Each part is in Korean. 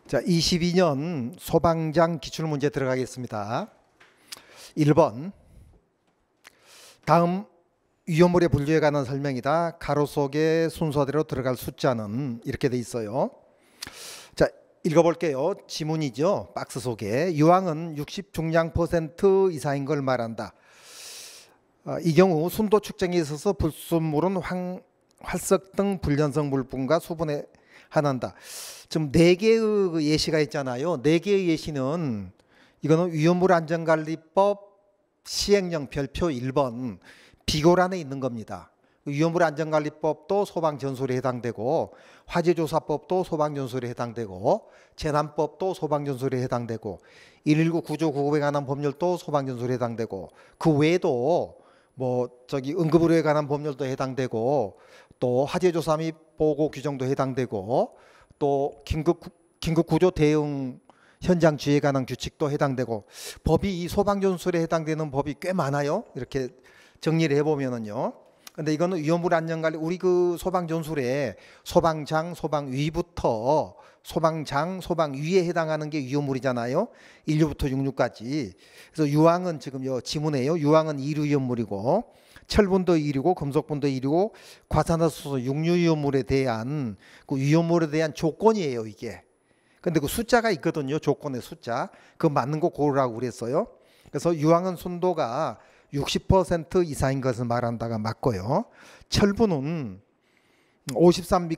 자, 22년 소방장 기출문제 들어가겠습니다. 1번. 다음 위험물의 분류에 관한 설명이다. 가로 속에 순서대로 들어갈 숫자는 이렇게 돼 있어요. 자, 읽어볼게요. 지문이죠. 박스 속에. 유황은 60 중량 % 이상인 걸 말한다. 이 경우 순도 측정에 있어서 불순물은 활석 등 불연성 물분과 수분에 한한다. 지금 4개의 예시가 있잖아요. 4개의 예시는 이거는 위험물 안전관리법 시행령 별표 1번 비고란에 있는 겁니다. 위험물 안전관리법도 소방전술에 해당되고, 화재조사법도 소방전술에 해당되고, 재난법도 소방전술에 해당되고, 119 구조 구급에 관한 법률도 소방전술에 해당되고, 그 외에도 응급의료에 관한 법률도 해당되고, 또 화재조사 및 보고 규정도 해당되고, 또 긴급 구조 대응 현장 지휘에 관한 규칙도 해당되고, 법이 이 소방전술에 해당되는 법이 꽤 많아요. 이렇게 정리를 해보면은요. 근데 이거는 위험물 안전관리, 우리 그 소방전술에 소방장, 소방위부터 소방장, 소방위에 해당하는 게 위험물이잖아요. 1류부터 6류까지. 그래서 유황은 지금 요 지문에요. 유황은 2류 위험물이고, 철분도 2류고, 금속분도 2류고, 과산화수소 6류 위험물에 대한 그 위험물에 대한 조건이에요, 이게. 근데 그 숫자가 있거든요. 조건의 숫자. 그 맞는 거 고르라고 그랬어요. 그래서 유황은 순도가 60% 이상인 것을 말한다가 맞고요. 철분은 53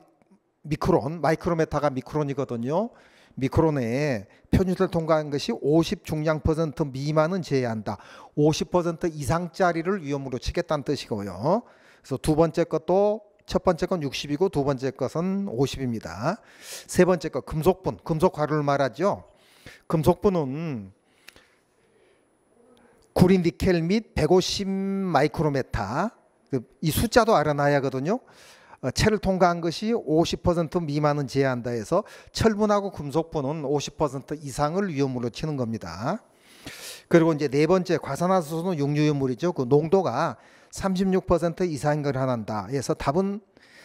미크론, 마이크로메타가 미크론이거든요. 미크론에 표준을 통과한 것이 50 중량 % 미만은 제외한다. 50% 이상짜리를 위험으로 치겠다는 뜻이고요. 그래서 두 번째 것도 첫 번째 건 60이고 두 번째 것은 50입니다. 세 번째 것 금속분, 금속 가루를 말하죠. 금속분은 구리 니켈 및 150 마이크로메타, 이 숫자도 알아놔야 하거든요. 체를 통과한 것이 50% 미만은 제한한다 해서 철분하고 금속분은 50% 이상을 위험물로 치는 겁니다. 그리고 이제 네 번째 과산화수소는 육류위험물이죠. 그 농도가 36% 이상인 걸 한다 해서 답은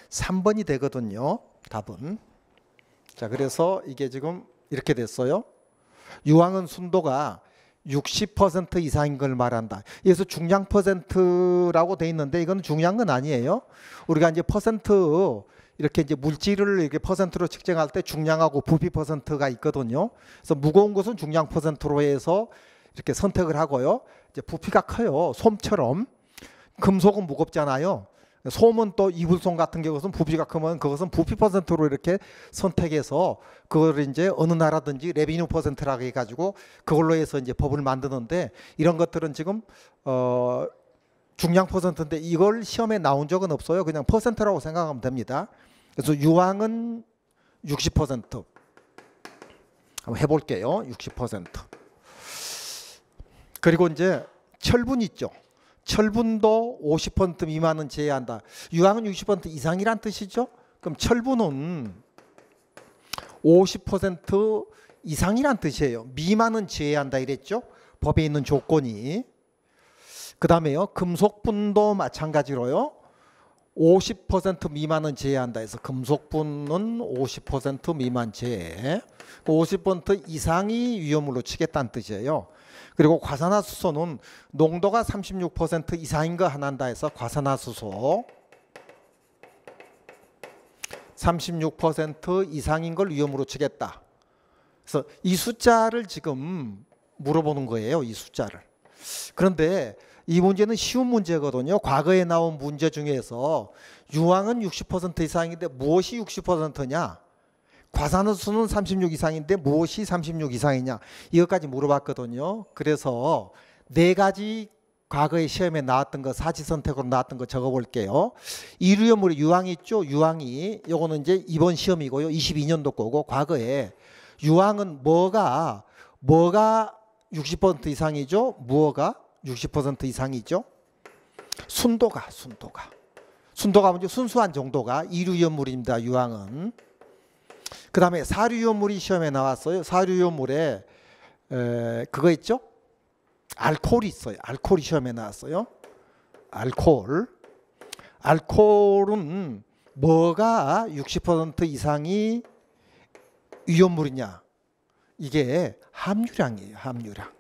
3번이 되거든요. 답은. 자, 그래서 이게 지금 이렇게 됐어요. 유황은 순도가 60% 이상인 걸 말한다. 그래서 중량 %라고 돼 있는데 이건 중요한 건 아니에요. 우리가 이제 퍼센트 이렇게 이제 물질을 이렇게 퍼센트로 측정할 때 중량하고 부피 %가 있거든요. 그래서 무거운 것은 중량 %로 해서 이렇게 선택을 하고요. 이제 부피가 커요. 솜처럼. 금속은 무겁잖아요. 솜은 또 이불솜 같은 경우는 부피가 크면 그것은 부피 %로 이렇게 선택해서 그걸 이제 어느 나라든지 레비뉴 %라고 해가지고 그걸로 해서 이제 법을 만드는데, 이런 것들은 지금 중량 %인데 이걸 시험에 나온 적은 없어요. 그냥 %라고 생각하면 됩니다. 그래서 유황은 60%. 한번 해볼게요. 60%. 그리고 이제 철분 있죠. 철분도 50% 미만은 제외한다. 유황은 60% 이상이란 뜻이죠. 그럼 철분은 50% 이상이란 뜻이에요. 미만은 제외한다 이랬죠. 법에 있는 조건이. 그 다음에요. 금속분도 마찬가지로요. 50% 미만은 제외한다 해서 금속분은 50% 미만 제외. 50% 이상이 위험물로 치겠다는 뜻이에요. 그리고 과산화수소는 농도가 36% 이상인 거 한다 해서 과산화수소 36% 이상인 걸 위험으로 치겠다. 그래서 이 숫자를 지금 물어보는 거예요. 이 숫자를. 그런데 이 문제는 쉬운 문제거든요. 과거에 나온 문제 중에서 유황은 60% 이상인데 무엇이 60%냐? 과산화수소는 36 이상인데 무엇이 36 이상이냐? 이것까지 물어봤거든요. 그래서 네 가지 과거에 시험에 나왔던 거, 사지선택으로 나왔던 거 적어볼게요. 이류염물이 유황이 있죠. 유황이 요거는 이제 이번 시험이고요. 22년도 거고, 과거에 유황은 뭐가 60% 이상이죠? 무엇가 60% 이상이죠? 순도가 먼저 순수한 정도가 이류염물입니다. 유황은. 그 다음에 사류염물이 시험에 나왔어요. 사류염물에 그거 있죠? 알코올이 있어요. 알코올이 시험에 나왔어요. 알코올은 뭐가 60% 이상이 위험물이냐? 이게 함유량이에요. 함유량.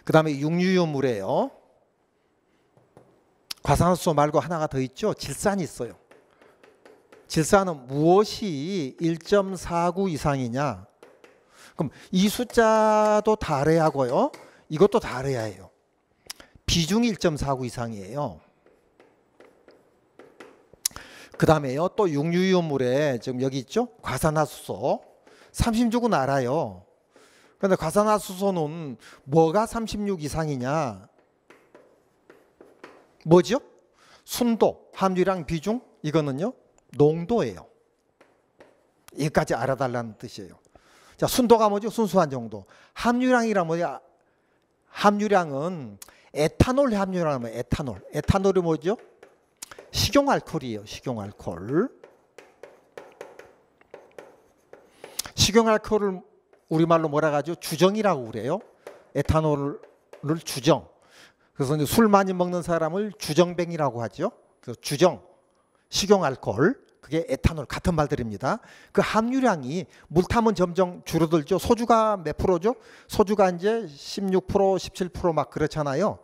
그 다음에 육류유물이에요. 과산화수소 말고 하나가 더 있죠. 질산이 있어요. 질산은 무엇이 1.49 이상이냐. 그럼 이 숫자도 달해야 하고요. 이것도 달해야 해요. 비중이 1.49 이상이에요. 그 다음에요. 또 육류유물에 지금 여기 있죠. 과산화수소. 36은 알아요. 그런데 과산화수소는 뭐가 36 이상이냐. 뭐죠? 순도, 함유량, 비중. 이거는요. 농도예요. 여기까지 알아달라는 뜻이에요. 자, 순도가 뭐죠? 순수한 정도. 함유량이란 뭐냐? 함유량은 에탄올 함유량은 뭐예요? 에탄올. 에탄올이 뭐죠? 식용알코올이에요. 식용알코올. 식용알코올을 우리말로 뭐라 하죠? 주정이라고 그래요. 에탄올을 주정. 그래서 이제 술 많이 먹는 사람을 주정뱅이라고 하죠. 그래서 주정, 식용알코올, 그게 에탄올 같은 말들입니다. 그 함유량이 물 타면 점점 줄어들죠. 소주가 몇 프로죠? 소주가 이제 16%, 17% 막 그렇잖아요.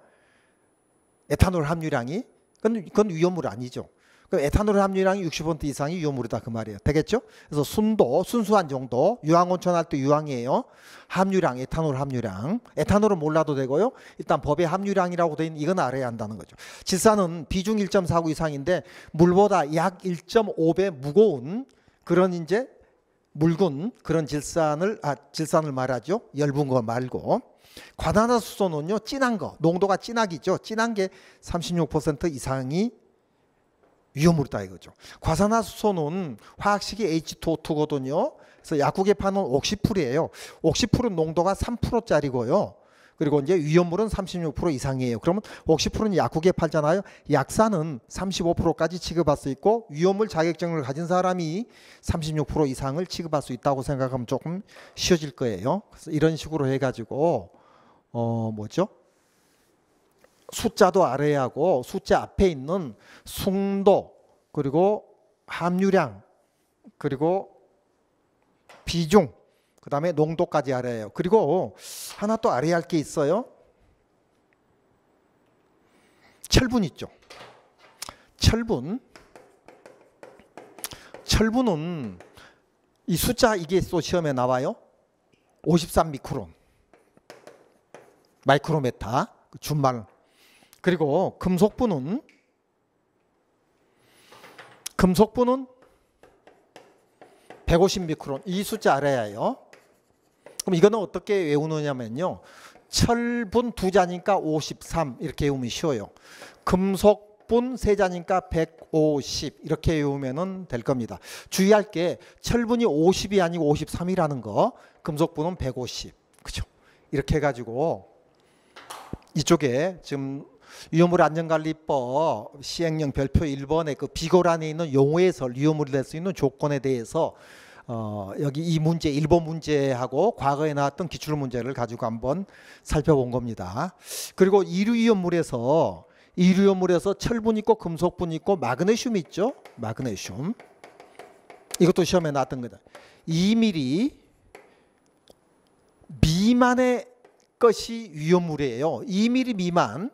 에탄올 함유량이. 그건 위험물 아니죠. 에탄올 함유량이 60% 이상이 위험물이다 그 말이에요. 되겠죠? 그래서 순도, 순수한 정도, 유황온천 할 때 유황이에요. 함유량, 에탄올 함유량. 에탄올은 몰라도 되고요. 일단 법의 함유량이라고 돼 있는 이건 알아야 한다는 거죠. 질산은 비중 1.49 이상인데 물보다 약 1.5배 무거운 그런 이제 묽은 그런 질산을 말하죠. 엷은 거 말고. 과산화수소는요, 진한 거, 농도가 진하기죠. 진한 게 36% 이상이 위험물이다 이거죠. 과산화수소는 화학식이 H2O2거든요. 그래서 약국에 파는 옥시풀이에요. 옥시풀은 농도가 3%짜리고요. 그리고 이제 위험물은 36% 이상이에요. 그러면 옥시풀은 약국에 팔잖아요. 약사는 35%까지 취급할 수 있고 위험물 자격증을 가진 사람이 36% 이상을 취급할 수 있다고 생각하면 조금 쉬워질 거예요. 그래서 이런 식으로 해가지고 뭐죠? 숫자도 알아야 하고 숫자 앞에 있는 순도 그리고 함유량 그리고 비중 그 다음에 농도까지 알아야 해요. 그리고 하나 또 알아야 할 게 있어요. 철분 있죠. 철분은 이 숫자 이게 또 시험에 나와요. 53 미크론 마이크로메타 준말. 그리고 금속분은 150 미크론. 이 숫자 알아야 해요. 그럼 이거는 어떻게 외우느냐면요. 철분 2자니까 53 이렇게 외우면 쉬워요. 금속분 3자니까 150 이렇게 외우면 될 겁니다. 주의할 게 철분이 50이 아니고 53이라는 거. 금속분은 150. 그죠? 이렇게 해가지고 이쪽에 지금 위험물안전관리법 시행령 별표 1번의 그 비고란에 있는 용어에서 위험물이 될 수 있는 조건에 대해서 여기 이 문제 1번 문제하고 과거에 나왔던 기출문제를 가지고 한번 살펴본 겁니다. 그리고 이류위험물에서 철분 있고 금속분 있고 마그네슘 있죠. 마그네슘 이것도 시험에 나왔던 거다. 2mm 미만의 것이 위험물이에요. 2mm 미만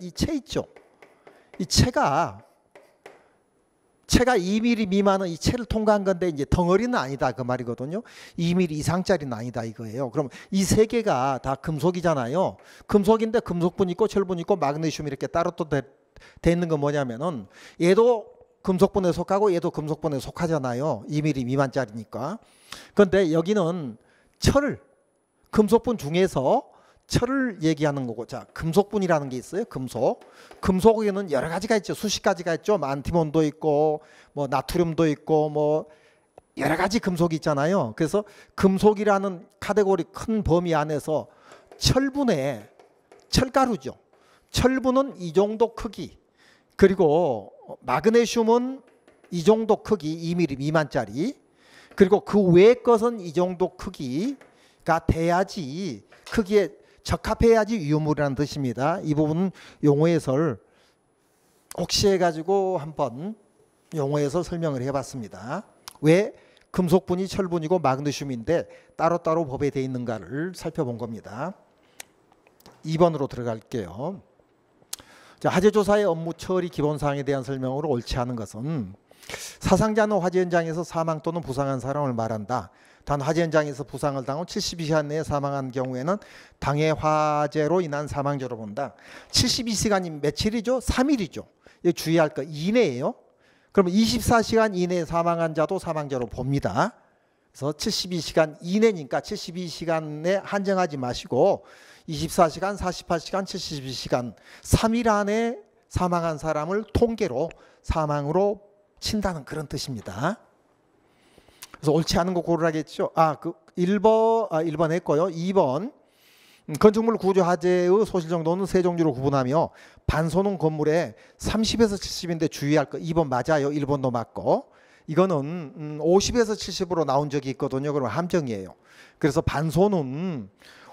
이 채 있죠. 이 채가 2mm 미만은 이 채를 통과한 건데 이제 덩어리는 아니다 그 말이거든요. 2mm 이상짜리는 아니다 이거예요. 그럼 이 세 개가 다 금속이잖아요. 금속인데 금속분 있고 철분 있고 마그네슘 이렇게 따로 또 돼 있는 건 뭐냐면은 얘도 금속분에 속하고 얘도 금속분에 속하잖아요. 2mm 미만짜리니까. 그런데 여기는 금속분 중에서 철을 얘기하는 거고, 자, 금속분이라는 게 있어요. 금속에는 여러 가지가 있죠. 수십 가지가 있죠. 안티몬도 있고, 뭐 나트륨도 있고, 뭐 여러 가지 금속이 있잖아요. 그래서 금속이라는 카테고리 큰 범위 안에서 철가루죠. 철분은 이 정도 크기, 그리고 마그네슘은 이 정도 크기, 2mm 미만짜리, 그리고 그 외의 것은 이 정도 크기가 돼야지 크기에 적합해야지 위험물이라는 뜻입니다. 이 부분은 용어 해설 혹시 해가지고 한번 용어 해설 설명을 해봤습니다. 왜 금속분이 철분이고 마그네슘인데 따로따로 법에 되어 있는가를 살펴본 겁니다. 2번으로 들어갈게요. 자, 화재조사의 업무 처리 기본사항에 대한 설명으로 옳지 않은 것은 사상자는 화재 현장에서 사망 또는 부상한 사람을 말한다. 단 화재 현장에서 부상을 당한 72시간 내에 사망한 경우에는 당해 화재로 인한 사망자로 본다. 72시간이 며칠이죠? 3일이죠. 이거 주의할 거 이내예요. 그러면 24시간 이내에 사망한 자도 사망자로 봅니다. 그래서 72시간 이내니까 72시간에 한정하지 마시고 24시간, 48시간, 72시간 3일 안에 사망한 사람을 통계로 사망으로 친다는 그런 뜻입니다. 그래서 옳지 않은 거 고르라겠죠. 1번 했고요. 2번 건축물 구조 화재의 소실 정도는 세 종류로 구분하며 반소는 건물에 30에서 70인데 주의할 거 2번 맞아요. 1번도 맞고 이거는 50에서 70으로 나온 적이 있거든요. 그러면 함정이에요. 그래서 반소는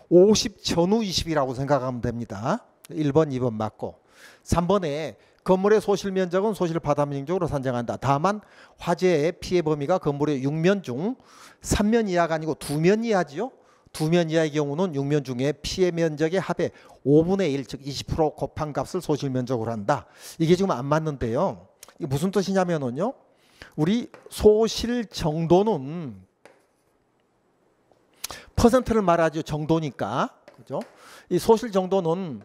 50 전후 20이라고 생각하면 됩니다. 1번, 2번 맞고 3번에 건물의 소실 면적은 소실 바닥면적으로 산정한다. 다만 화재의 피해 범위가 건물의 6면 중 3면 이하가 아니고 2면 이하지요. 2면 이하의 경우는 6면 중에 피해 면적의 합의 5분의 1, 즉 20% 곱한 값을 소실 면적으로 한다. 이게 지금 안 맞는데요. 이게 무슨 뜻이냐면은요. 우리 소실 정도는 퍼센트를 말하죠. 정도니까. 그죠? 이 소실 정도는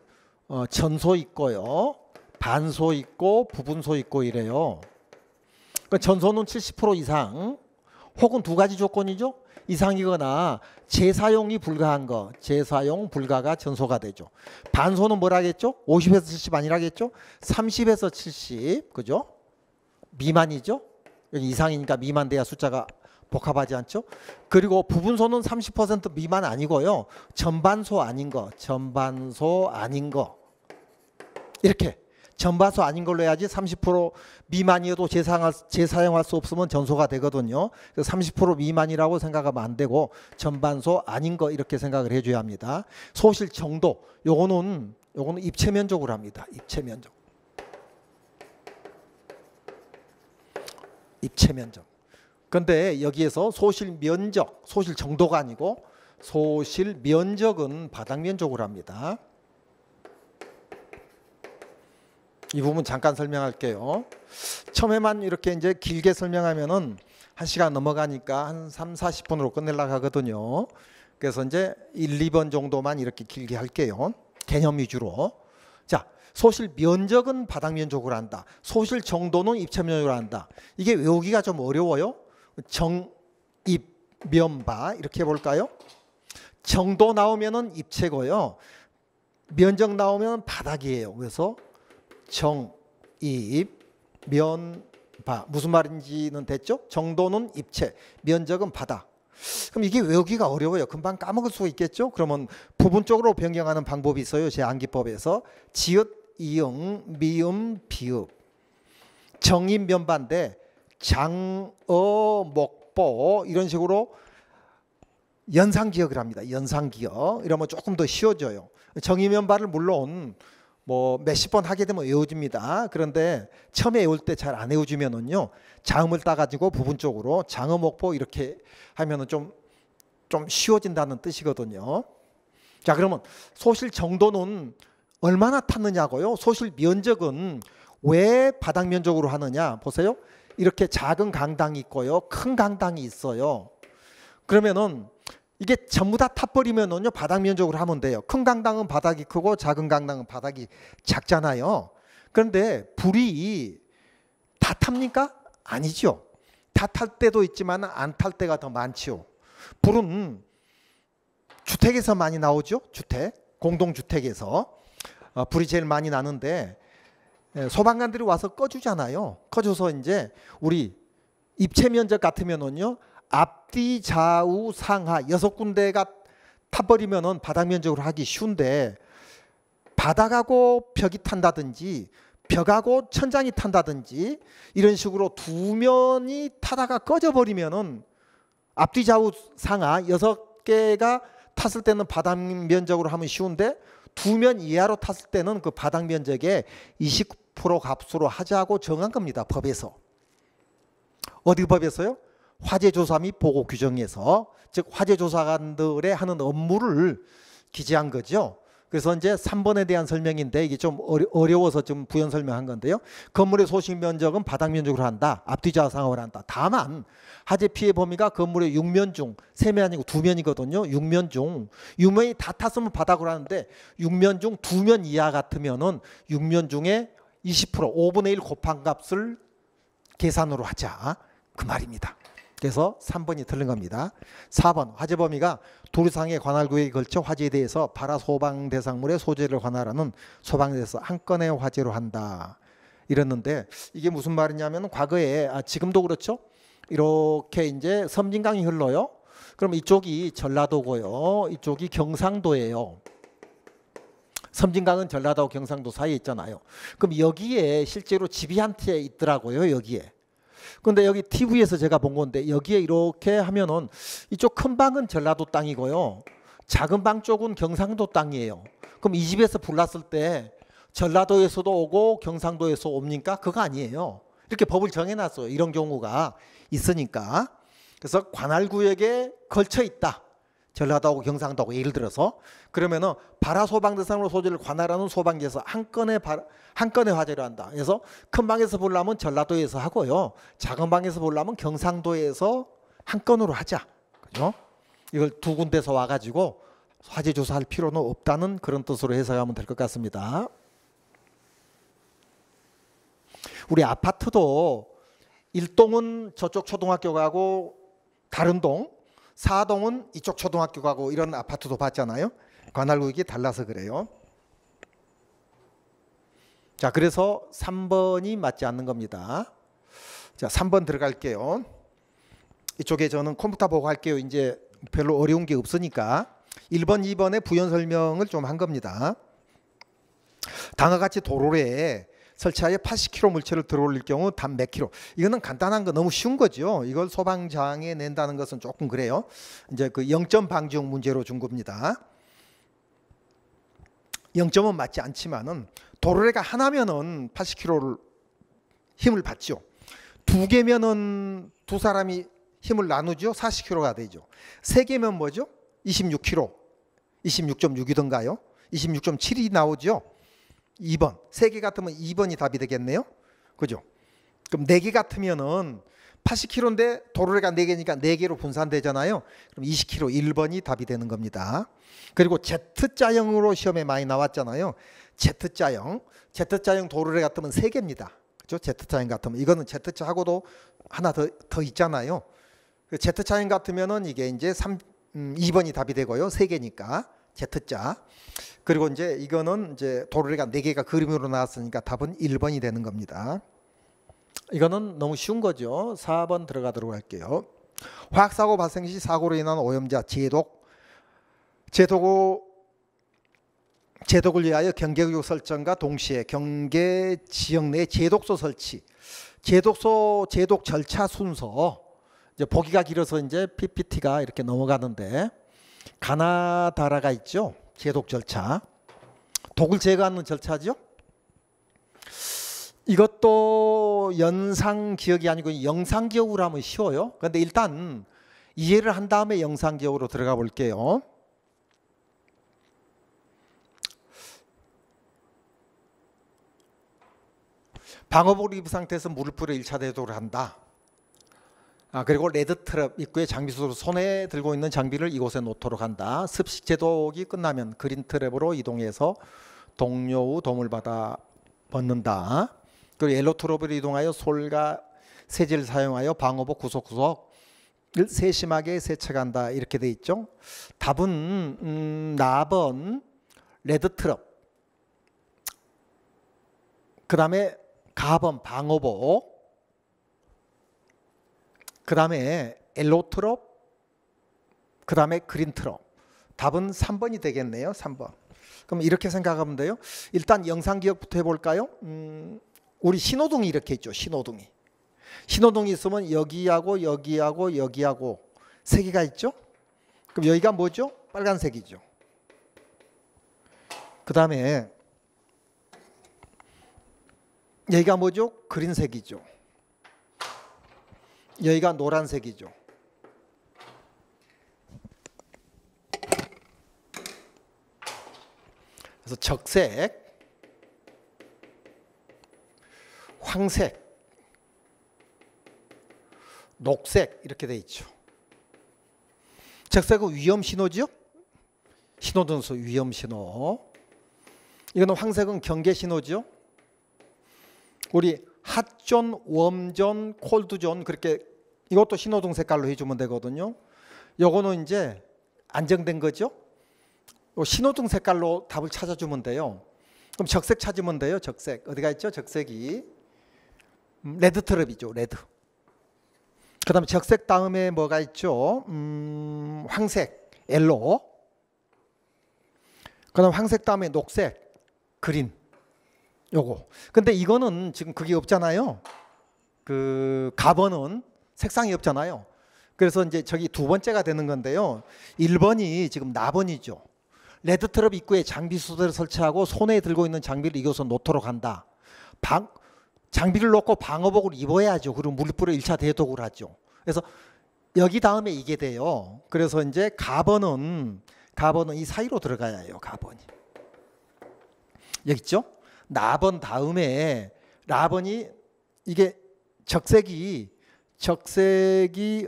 전소 있고요. 반소 있고 부분소 있고 이래요. 그러니까 전소는 70% 이상 혹은 두 가지 조건이죠. 이상이거나 재사용이 불가한 거, 재사용 불가가 전소가 되죠. 반소는 뭐라겠죠? 50에서 70 아니라겠죠? 30에서 70, 그죠? 미만이죠. 여기 이상이니까 미만 돼야 숫자가 복합하지 않죠. 그리고 부분소는 30% 미만 아니고요. 전반소 아닌 거, 전반소 아닌 거 이렇게 전반소 아닌 걸로 해야지 30% 미만이어도 재사용할 수 없으면 전소가 되거든요. 30% 미만이라고 생각하면 안 되고 전반소 아닌 거 이렇게 생각을 해줘야 합니다. 소실 정도 요거는 입체 면적으로 합니다. 입체 면적. 입체 면적. 근데 여기에서 소실 면적, 소실 정도가 아니고 소실 면적은 바닥 면적으로 합니다. 이 부분 잠깐 설명할게요. 처음에만 이렇게 이제 길게 설명하면은 1시간 넘어가니까 한 3, 40분으로 끝내려고 하거든요. 그래서 이제 1, 2번 정도만 이렇게 길게 할게요. 개념 위주로. 자, 소실 면적은 바닥 면적으로 한다. 소실 정도는 입체 면적으로 한다. 이게 외우기가 좀 어려워요. 정, 입, 면, 바 이렇게 해볼까요? 정도 나오면은 입체고요. 면적 나오면 바닥이에요. 그래서 정, 입, 면, 바 무슨 말인지는 됐죠? 정도는 입체, 면적은 바닥. 그럼 이게 외우기가 어려워요. 금방 까먹을 수 있겠죠? 그러면 부분적으로 변경하는 방법이 있어요. 제 암기법에서 지읒, 이응, 미음, 비읍 정입 면반대 장, 목보 이런 식으로 연상기억을 합니다. 연상기억 이러면 조금 더 쉬워져요. 정입 면반을 물론 뭐 몇십 번 하게 되면 외워집니다. 그런데 처음에 외울 때 잘 안 외워지면은요 자음을 따가지고 부분적으로 장어목보 이렇게 하면은 좀 쉬워진다는 뜻이거든요. 자, 그러면 소실 정도는 얼마나 탔느냐고요? 소실 면적은 왜 바닥 면적으로 하느냐? 보세요. 이렇게 작은 강당이 있고요, 큰 강당이 있어요. 그러면은 이게 전부 다 타버리면은요 바닥 면적으로 하면 돼요. 큰 강당은 바닥이 크고 작은 강당은 바닥이 작잖아요. 그런데 불이 다 탑니까? 아니죠. 다 탈 때도 있지만 안 탈 때가 더 많지요. 불은 주택에서 많이 나오죠. 주택, 공동주택에서 불이 제일 많이 나는데 소방관들이 와서 꺼주잖아요. 꺼줘서 이제 우리 입체 면적 같으면은요 앞뒤 좌우 상하 6군데가 타버리면은 바닥 면적으로 하기 쉬운데 바닥하고 벽이 탄다든지 벽하고 천장이 탄다든지 이런 식으로 두 면이 타다가 꺼져버리면은 앞뒤 좌우 상하 6개가 탔을 때는 바닥 면적으로 하면 쉬운데 두 면 이하로 탔을 때는 그 바닥 면적의 20% 값으로 하자고 정한 겁니다. 법에서. 어디 법에서요? 화재조사 및 보고 규정에서, 즉 화재조사관들의 하는 업무를 기재한 거죠. 그래서 이제 3번에 대한 설명인데 이게 좀 어려워서 좀 부연 설명한 건데요. 건물의 소식 면적은 바닥 면적으로 한다. 앞뒤 좌상으로 한다. 다만 화재 피해 범위가 건물의 6면 중 3면 아니고 2면이거든요. 6면 중 6면이 다 탔으면 바닥으로 하는데 6면 중 2면 이하 같으면은 6면 중에 20% 5분의 1 곱한 값을 계산으로 하자. 그 말입니다. 그래서 3번이 틀린 겁니다. 4번 화재 범위가 도로상의 관할 구역에 걸쳐 화재에 대해서 발화 소방 대상물의 소재를 관할하는 소방대에서 한 건의 화재로 한다. 이랬는데 이게 무슨 말이냐면 과거에 지금도 그렇죠. 이렇게 이제 섬진강이 흘러요. 그럼 이쪽이 전라도고요. 이쪽이 경상도예요. 섬진강은 전라도하고 경상도 사이에 있잖아요. 그럼 여기에 실제로 집이 한 채 있더라고요. 여기에. 근데 여기 TV에서 제가 본 건데 여기에 이렇게 하면은 이쪽 큰 방은 전라도 땅이고요. 작은 방 쪽은 경상도 땅이에요. 그럼 이 집에서 불 났을 때 전라도에서도 오고 경상도에서 옵니까? 그거 아니에요. 이렇게 법을 정해놨어요. 이런 경우가 있으니까. 그래서 관할구역에 걸쳐 있다. 전라도하고 경상도하고 예를 들어서 그러면은 발화 소방 대상으로 소재를 관할하는 소방지에서 한 건의 화재로 한다. 그래서 큰 방에서 보려면 전라도에서 하고요. 작은 방에서 보려면 경상도에서 한 건으로 하자. 그죠? 이걸 두 군데서 와가지고 화재 조사할 필요는 없다는 그런 뜻으로 해석하면 될 것 같습니다. 우리 아파트도 1동은 저쪽 초등학교 가고 다른 동 4동은 이쪽 초등학교 가고 이런 아파트도 봤잖아요. 관할구역이 달라서 그래요. 자, 그래서 3번이 맞지 않는 겁니다. 자, 3번 들어갈게요. 이쪽에 저는 컴퓨터 보고 할게요. 이제 별로 어려운 게 없으니까 1번, 2번의 부연 설명을 좀 한 겁니다. 다음과 같이 도로에 설치하여 80kg 물체를 들어올릴 경우 단 몇 킬로. 이거는 간단한 거 너무 쉬운 거죠. 이걸 소방장에 낸다는 것은 조금 그래요. 이제 그 0점 방지용 문제로 준 겁니다. 0점은 맞지 않지만은 도로래가 하나면은 80kg를 힘을 받죠. 두 개면은 두 사람이 힘을 나누죠. 40kg가 되죠. 세 개면 뭐죠? 26kg. 26.6이던가요? 26.7이 나오죠. 2번. 3개 같으면 2번이 답이 되겠네요. 그죠? 그럼 4개 같으면은 80kg인데 도로래가 4개니까 4개로 분산되잖아요. 그럼 20kg 1번이 답이 되는 겁니다. 그리고 Z자형으로 시험에 많이 나왔잖아요. Z자형 도로래 같으면 3개입니다. 그죠? Z자형 같으면 이거는 Z자하고도 하나 더 있잖아요. Z자형 같으면은 이게 이제 2번이 답이 되고요. 3개니까 Z자. 그리고 이제 이거는 이제 도로래가 4개가 그림으로 나왔으니까 답은 1번이 되는 겁니다. 이거는 너무 쉬운 거죠. 4번 들어가도록 할게요. 화학사고 발생 시 사고로 인한 오염자 제독을 위하여 경계구역 설정과 동시에 경계 지역 내 제독소 설치, 제독 절차 순서. 이제 보기가 길어서 이제 PPT가 이렇게 넘어가는데 가나다라가 있죠. 제독 절차, 독을 제거하는 절차죠. 이것도 연상 기억이 아니고 영상 기억으로 하면 쉬워요. 그런데 일단 이해를 한 다음에 영상 기억으로 들어가 볼게요. 방호복을 입은 상태에서 물을 뿌려 1차 대독을 한다. 그리고 레드트랩 입구에 장비수로 손에 들고 있는 장비를 이곳에 놓도록 한다. 습식 제독이 끝나면 그린트랩으로 이동해서 동료 후 도움을 받아 벗는다. 그리고 옐로트랩으로 이동하여 솔과 세제를 사용하여 방호복 구석구석을 세심하게 세척한다. 이렇게 돼 있죠. 답은 4번 레드트랩, 그 다음에 가번 방호복, 그 다음에 엘로트롭, 그 다음에 그린트롭. 답은 3번이 되겠네요. 3번. 그럼 이렇게 생각하면 돼요. 일단 영상 기억부터 해볼까요? 우리 신호등이 이렇게 있죠. 신호등이 있으면 여기하고 여기하고 여기하고 3개가 있죠. 그럼 여기가 뭐죠? 빨간색이죠. 그 다음에 여기가 뭐죠? 그린색이죠. 여기가 노란색이죠. 그래서 적색, 황색, 녹색 이렇게 돼 있죠. 적색은 위험 신호죠. 신호등수 위험 신호. 이거는 황색은 경계 신호죠. 우리 핫존, 웜존, 콜드존 그렇게 이것도 신호등 색깔로 해주면 되거든요. 요거는 이제 안정된 거죠. 신호등 색깔로 답을 찾아주면 돼요. 그럼 적색 찾으면 돼요. 적색 어디가 있죠? 적색이 레드 트럽이죠. 레드. 그 다음에 적색 다음에 뭐가 있죠? 황색, 옐로우. 그 다음 황색 다음에 녹색, 그린. 요거. 근데 이거는 지금 그게 없잖아요. 그 가번은 색상이 없잖아요. 그래서 이제 저기 두 번째가 되는 건데요. 1번이 지금 나번이죠. 레드 트럽 입구에 장비 수대를 설치하고 손에 들고 있는 장비를 이것은 놓도록 한다. 장비를 놓고 방어복을 입어야죠. 그리고 물불에 1차 대독을 하죠. 그래서 여기 다음에 이게 돼요. 그래서 이제 가번은 이 사이로 들어가야 해요. 가번이. 여기 있죠? 나번 다음에 라번이 이게 적색이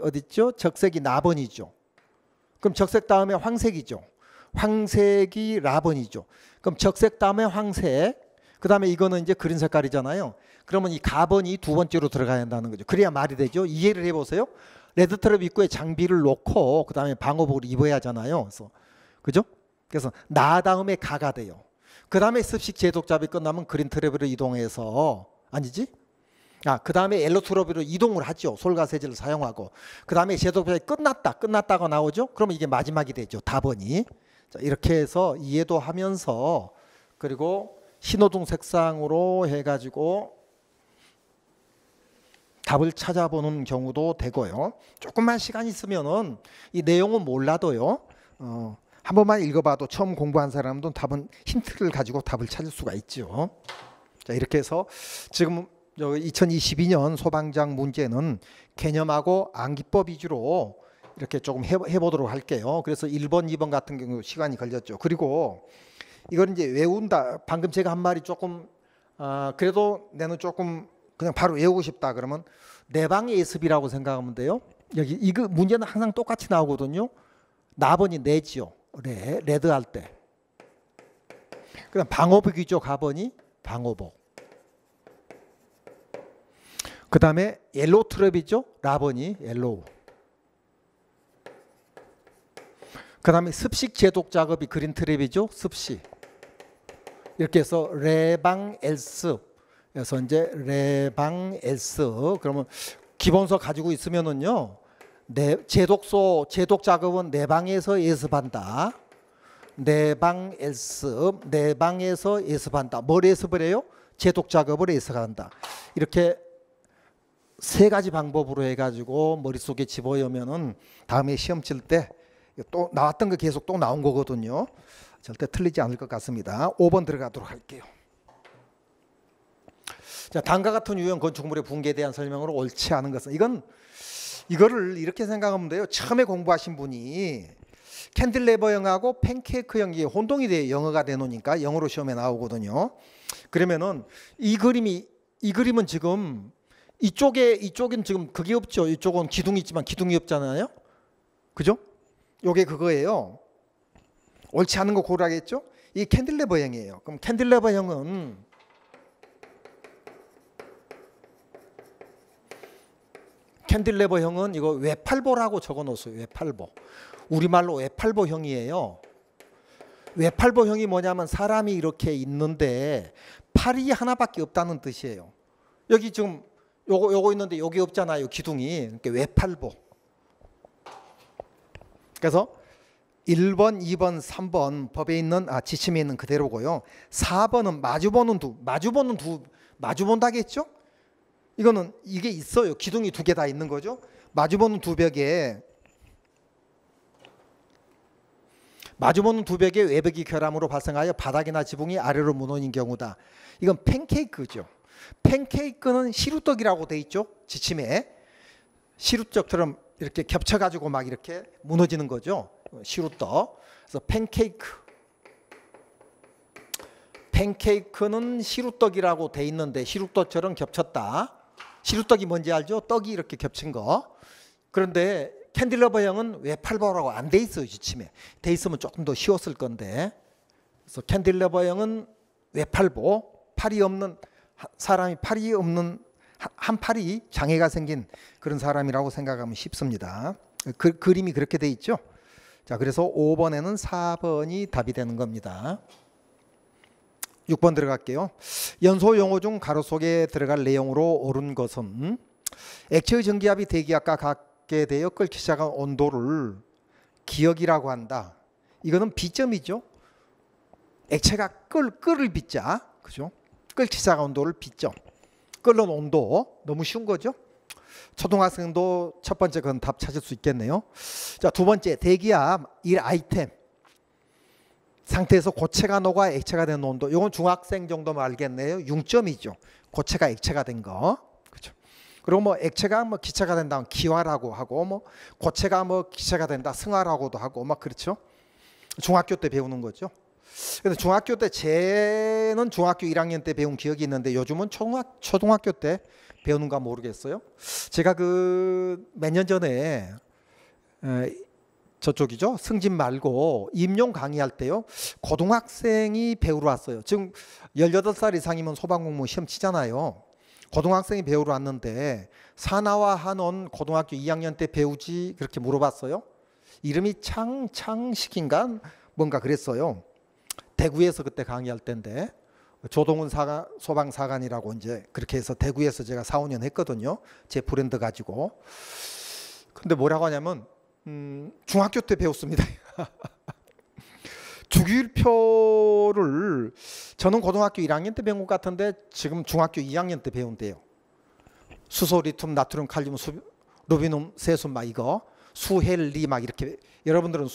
어디 있죠? 적색이 나번이죠. 그럼 적색 다음에 황색이죠. 황색이 라번이죠. 그럼 적색 다음에 황색, 그 다음에 이거는 이제 그린 색깔이잖아요. 그러면 이 가번이 두 번째로 들어가야 한다는 거죠. 그래야 말이 되죠. 이해를 해보세요. 레드 트럽 입구에 장비를 놓고 그 다음에 방어복을 입어야 하잖아요. 그죠? 그래서 나 다음에 가가 돼요. 그 다음에 습식 제독잡이 끝나면 그린 트랩으로 이동해서 아니지? 그 다음에 옐로 트럽으로 이동을 하죠. 솔가세제를 사용하고. 그 다음에 제독잡이 끝났다가 나오죠. 그러면 이게 마지막이 되죠. 답번이. 자, 이렇게 해서 이해도 하면서 그리고 신호등 색상으로 해가지고 답을 찾아보는 경우도 되고요. 조금만 시간 있으면은 이 내용은 몰라도요. 한 번만 읽어봐도 처음 공부한 사람도 답은 힌트를 가지고 답을 찾을 수가 있죠. 자, 이렇게 해서 지금 2022년 소방장 문제는 개념하고 암기법 위주로 이렇게 조금 해보도록 할게요. 그래서 1번, 2번 같은 경우 시간이 걸렸죠. 그리고 이걸 이제 외운다. 방금 제가 한 말이 조금 그래도 나는 조금 그냥 바로 외우고 싶다 그러면 내방의 예습이라고 생각하면 돼요. 여기 이거 문제는 항상 똑같이 나오거든요. 나번이 내지요. 레드 할 때. 그다음 방어복이죠. 가번이 방어복. 그 다음에 옐로우 트랩이죠. 라번이 옐로우. 그 다음에 습식 제독 작업이 그린 트랩이죠. 습식. 이렇게 해서 레방 엘스. 그래서 이제 레방 엘스. 그러면 기본서 가지고 있으면은요. 제독소 제독 작업은 내 방에서 예습한다. 내방 엘스. 내 방에서 예습한다. 뭘 예습을 해요? 제독 작업을 예습한다. 이렇게 세 가지 방법으로 해가지고 머릿속에 집어넣으면은 다음에 시험 칠 때 또 나왔던 거 계속 또 나온 거거든요. 절대 틀리지 않을 것 같습니다. 5번 들어가도록 할게요. 자, 다음과 같은 유형 건축물의 붕괴에 대한 설명으로 옳지 않은 것은 이거를 이렇게 생각하면 돼요. 처음에 공부하신 분이 캔들레버형하고 팬케이크형이 혼동이 돼 영어가 되노니까 영어로 시험에 나오거든요. 그러면은 이 그림은 지금 이쪽엔 지금 그게 없죠. 이쪽은 기둥이 있지만 기둥이 없잖아요. 그죠? 요게 그거예요. 옳지 않은 거 고르라겠죠? 이 캔들레버형이에요. 그럼 캔들레버형은 이거 외팔보라고 적어 놓았어요. 외팔보. 우리말로 외팔보형이에요. 외팔보형이 뭐냐면 사람이 이렇게 있는데 팔이 하나밖에 없다는 뜻이에요. 여기 지금 요거 있는데 여기 없잖아요. 기둥이. 그러니까 외팔보. 그래서 1번, 2번, 3번 법에 있는 지침에 있는 그대로고요. 4번은 마주본다겠죠? 이거는 이게 있어요. 기둥이 두 개 다 있는 거죠. 마주보는 두 벽에 외벽이 결함으로 발생하여 바닥이나 지붕이 아래로 무너진 경우다. 이건 팬케이크죠. 팬케이크는 시루떡이라고 돼 있죠. 지침에. 시루떡처럼 이렇게 겹쳐가지고 막 이렇게 무너지는 거죠. 시루떡. 그래서 팬케이크는 시루떡이라고 돼 있는데 시루떡처럼 겹쳤다. 시루떡이 뭔지 알죠? 떡이 이렇게 겹친 거. 그런데 캔딜러버형은 왜 팔보라고 안 돼 있어요, 지침에. 돼 있으면 조금 더 쉬웠을 건데. 그래서 캔딜러버형은 외팔보, 팔이 없는 사람이 팔이 없는 한 팔이 장애가 생긴 그런 사람이라고 생각하면 쉽습니다. 그림이 그렇게 돼 있죠. 자, 그래서 5번에는 4번이 답이 되는 겁니다. 6번 들어갈게요. 연소 용어 중 가로 속에 들어갈 내용으로 옳은 것은 액체의 전기압이 대기압과 같게 되어 끓기 시작한 온도를 기역이라고 한다. 이거는 B점이죠. 액체가 끓을 B자, 그죠? 끓기 시작한 온도를 B점. 끓는 온도 너무 쉬운 거죠. 초등학생도 첫 번째 그건 답 찾을 수 있겠네요. 자, 두 번째 대기압 1 아이템. 상태에서 고체가 녹아 액체가 된 온도. 이건 중학생 정도면 알겠네요. 6점이죠. 고체가 액체가 된 거. 그렇죠. 그리고 뭐 액체가 뭐 기체가 된다면 기화라고 하고 뭐 고체가 뭐 기체가 된다 승화라고도 하고 막 그렇죠. 중학교 때 배우는 거죠. 그래서 중학교 때 쟤는 중학교 1학년 때 배운 기억이 있는데 요즘은 초등학교 때 배우는가 모르겠어요. 제가 그 몇 년 전에 저쪽이죠. 승진 말고 임용 강의할 때요. 고등학생이 배우러 왔어요. 지금 18살 이상이면 소방공무원 시험 치잖아요. 고등학생이 배우러 왔는데 산하와 한원 고등학교 2학년 때 배우지 그렇게 물어봤어요. 이름이 창식인가 뭔가 그랬어요. 대구에서 그때 강의할 때인데 조동훈 소방사관이라고 이제 그렇게 해서 대구에서 제가 4, 5년 했거든요. 제 브랜드 가지고. 근데 뭐라고 하냐면 중학교 때 배웠습니다. 주기율표를 저는 고등학교 1학년 때 배운 것 같은데 지금 중학교 2학년 때 배운대요. 수소, 리튬, 나트륨, 칼륨, 루비늄, 세수 막 이거 수헬리 막 이렇게 여러분들은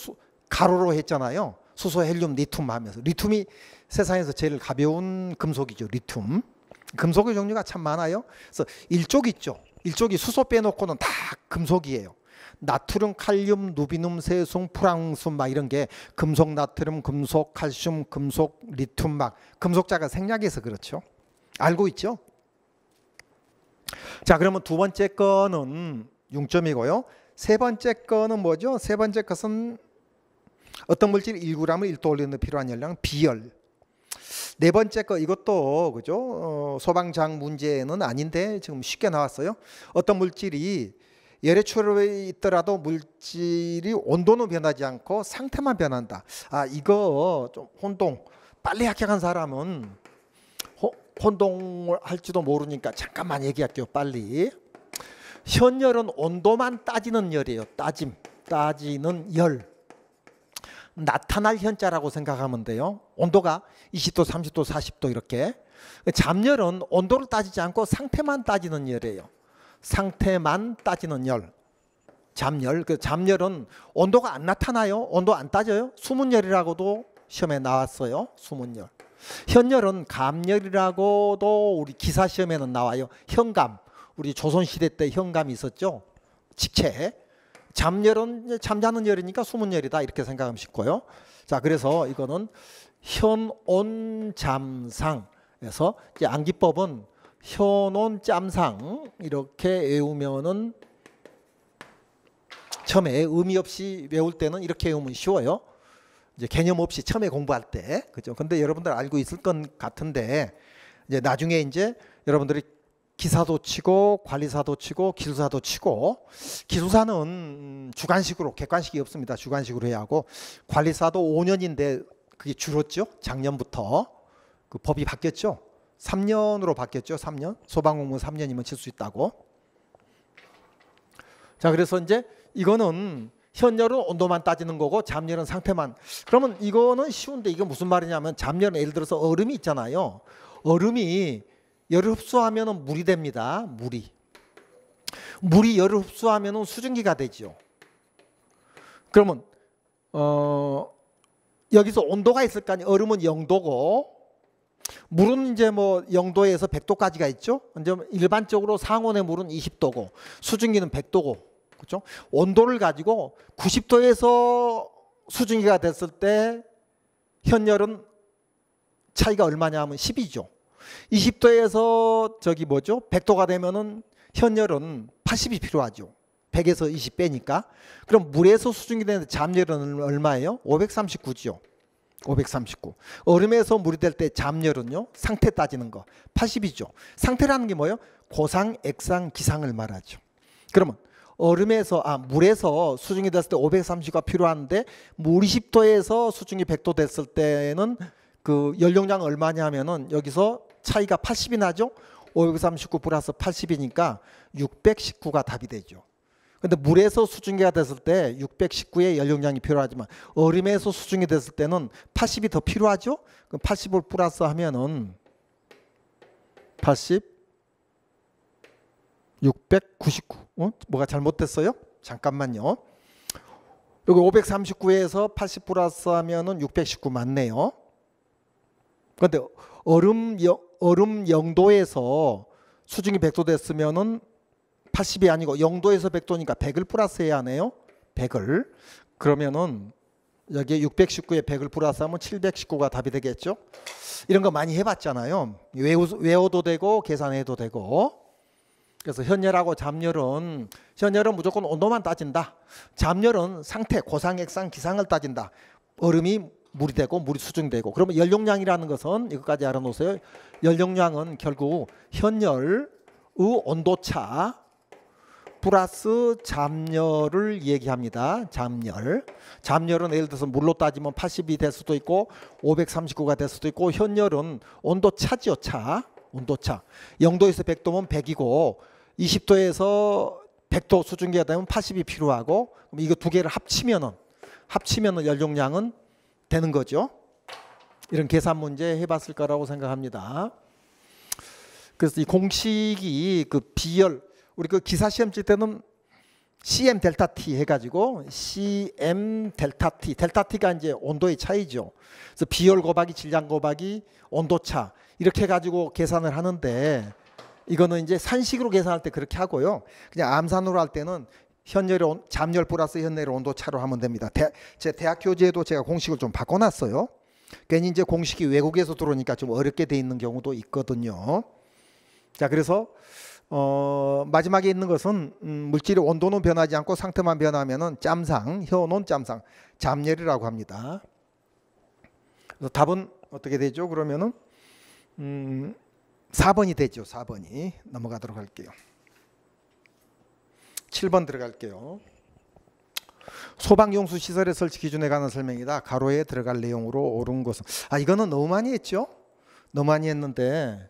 가로로 했잖아요. 수소, 헬륨, 리튬 하면서 리튬이 세상에서 제일 가벼운 금속이죠. 리튬. 금속의 종류가 참 많아요. 그래서 일족 있죠. 일족이 수소 빼놓고는 다 금속이에요. 나트륨, 칼륨, 누비눔, 세숭, 프랑숨 막 이런 게 금속, 나트륨, 금속, 칼슘, 금속, 리튬 막 금속자가 생략해서 그렇죠. 알고 있죠? 자, 그러면 두 번째 거는 6점이고요. 세 번째 거는 뭐죠? 세 번째 것은 어떤 물질 1g을 1도 올리는 데 필요한 열량 비열. 네 번째 거 이것도 그죠? 소방장 문제는 아닌데 지금 쉽게 나왔어요. 어떤 물질이 열에 초록에 있더라도 물질이 온도는 변하지 않고 상태만 변한다. 아, 이거 좀 혼동 빨리 합격한 사람은 혼동을 할지도 모르니까 잠깐만 얘기할게요. 빨리. 현열은 온도만 따지는 열이에요. 따지는 열. 나타날 현자라고 생각하면 돼요. 온도가 20도, 30도, 40도 이렇게. 잠열은 온도를 따지지 않고 상태만 따지는 열이에요. 상태만 따지는 열. 잠열. 그 잠열은 온도가 안 나타나요. 온도 안 따져요. 수문열이라고도 시험에 나왔어요. 수문열. 현열은 감열이라고도 우리 기사 시험에는 나와요. 현감. 우리 조선시대 때 현감이 있었죠. 직체. 잠열은 잠자는 열이니까 수문열이다 이렇게 생각하면 쉽고요. 자, 그래서 이거는 현온잠상에서 이제 암기법은 현온잠상 이렇게 외우면은 처음에 의미 없이 외울 때는 이렇게 외우면 쉬워요. 이제 개념 없이 처음에 공부할 때, 그죠? 근데 여러분들 알고 있을 것 같은데 이제 나중에 이제 여러분들이 기사도 치고 관리사도 치고 기술사도 치고 기술사는 주관식으로 객관식이 없습니다. 주관식으로 해야 하고 관리사도 5년인데 그게 줄었죠. 작년부터 그 법이 바뀌었죠. 3년으로 바뀌었죠. 3년. 소방공무원 3년이면 칠 수 있다고. 자, 그래서 이제 이거는 현열은 온도만 따지는 거고 잠열은 상태만. 그러면 이거는 쉬운데 이게 무슨 말이냐면 잠열은 예를 들어서 얼음이 있잖아요. 얼음이 열을 흡수하면 물이 됩니다. 물이 열을 흡수하면 수증기가 되죠. 그러면 여기서 온도가 있을 거 아니에요. 얼음은 0도고 물은 이제 뭐 0도에서 100도까지가 있죠. 이제 일반적으로 상온의 물은 20도고 수증기는 100도고, 그렇죠? 온도를 가지고 90도에서 수증기가 됐을 때 현열은 차이가 얼마냐 하면 10이죠. 20도에서 저기 뭐죠? 100도가 되면은 현열은 80이 필요하죠. 100에서 20 빼니까. 그럼 물에서 수증기 되는 잠열은 얼마예요? 539죠. 539. 얼음에서 물이 될 때 잠열은요, 상태 따지는 거 80이죠. 상태라는 게 뭐예요? 고상, 액상, 기상을 말하죠. 그러면 물에서 수증기 됐을 때 530가 필요한데 물 20도에서 수증기 100도 됐을 때는 그 연용량 얼마냐 하면은 여기서 차이가 80이 나죠. 539 플러스 80이니까 619가 답이 되죠. 근데 물에서 수증기가 됐을 때 619의 연용량이 필요하지만 얼음에서 수증기 됐을 때는 80이 더 필요하죠. 그럼 80을 플러스 하면은 80 699. 뭐가 잘못됐어요? 잠깐만요. 여기 539에서 80 플러스 하면은 619 맞네요. 그런데 얼음 0도에서 수증기 100도 됐으면은 80이 아니고 0도에서 100도니까 100을 플러스해야 하네요. 100을. 그러면은 여기에 619에 100을 플러스하면 719가 답이 되겠죠. 이런 거 많이 해봤잖아요. 외워도 되고 계산해도 되고. 그래서 현열하고 잠열은 무조건 온도만 따진다. 잠열은 상태, 고상, 액상, 기상을 따진다. 얼음이 물이 되고 물이 수증되고. 그러면 연용량이라는 것은 이것까지 알아놓으세요. 연용량은 결국 현열의 온도차 플러스 잠열을 얘기합니다. 잠열은 예를 들어서 물로 따지면 80이 될 수도 있고 539가 될 수도 있고, 현열은 온도차지요. 온도차. 0도에서 100도면 100이고 20도에서 100도 수증기가 되면 80이 필요하고, 그럼 이거 두 개를 합치면은 연용량은 되는 거죠. 이런 계산 문제 해봤을 거라고 생각합니다. 그래서 이 공식이 그 비열, 우리 그 기사 시험 칠 때는 CM 델타 T 해가지고 CM 델타 T, 델타 T가 이제 온도의 차이죠. 그래서 비열 곱하기 질량 곱하기 온도차 이렇게 해가지고 계산을 하는데, 이거는 이제 산식으로 계산할 때 그렇게 하고요. 그냥 암산으로 할 때는 잠열 플러스 현열의 온도차로 하면 됩니다. 제 대학 교재에도 제가 공식을 좀 바꿔놨어요. 괜히 이제 공식이 외국에서 들어오니까 좀 어렵게 돼 있는 경우도 있거든요. 자, 그래서 마지막에 있는 것은 물질의 온도는 변하지 않고 상태만 변하면은 짬상, 현온 짬상, 잠열이라고 합니다. 그래서 답은 어떻게 되죠? 그러면은 4번이 되죠. 4번이 넘어가도록 할게요. 7번 들어갈게요. 소방용수 시설의 설치 기준에 관한 설명이다. 가로에 들어갈 내용으로 옳은 것은, 이거는 너무 많이 했죠. 너무 많이 했는데,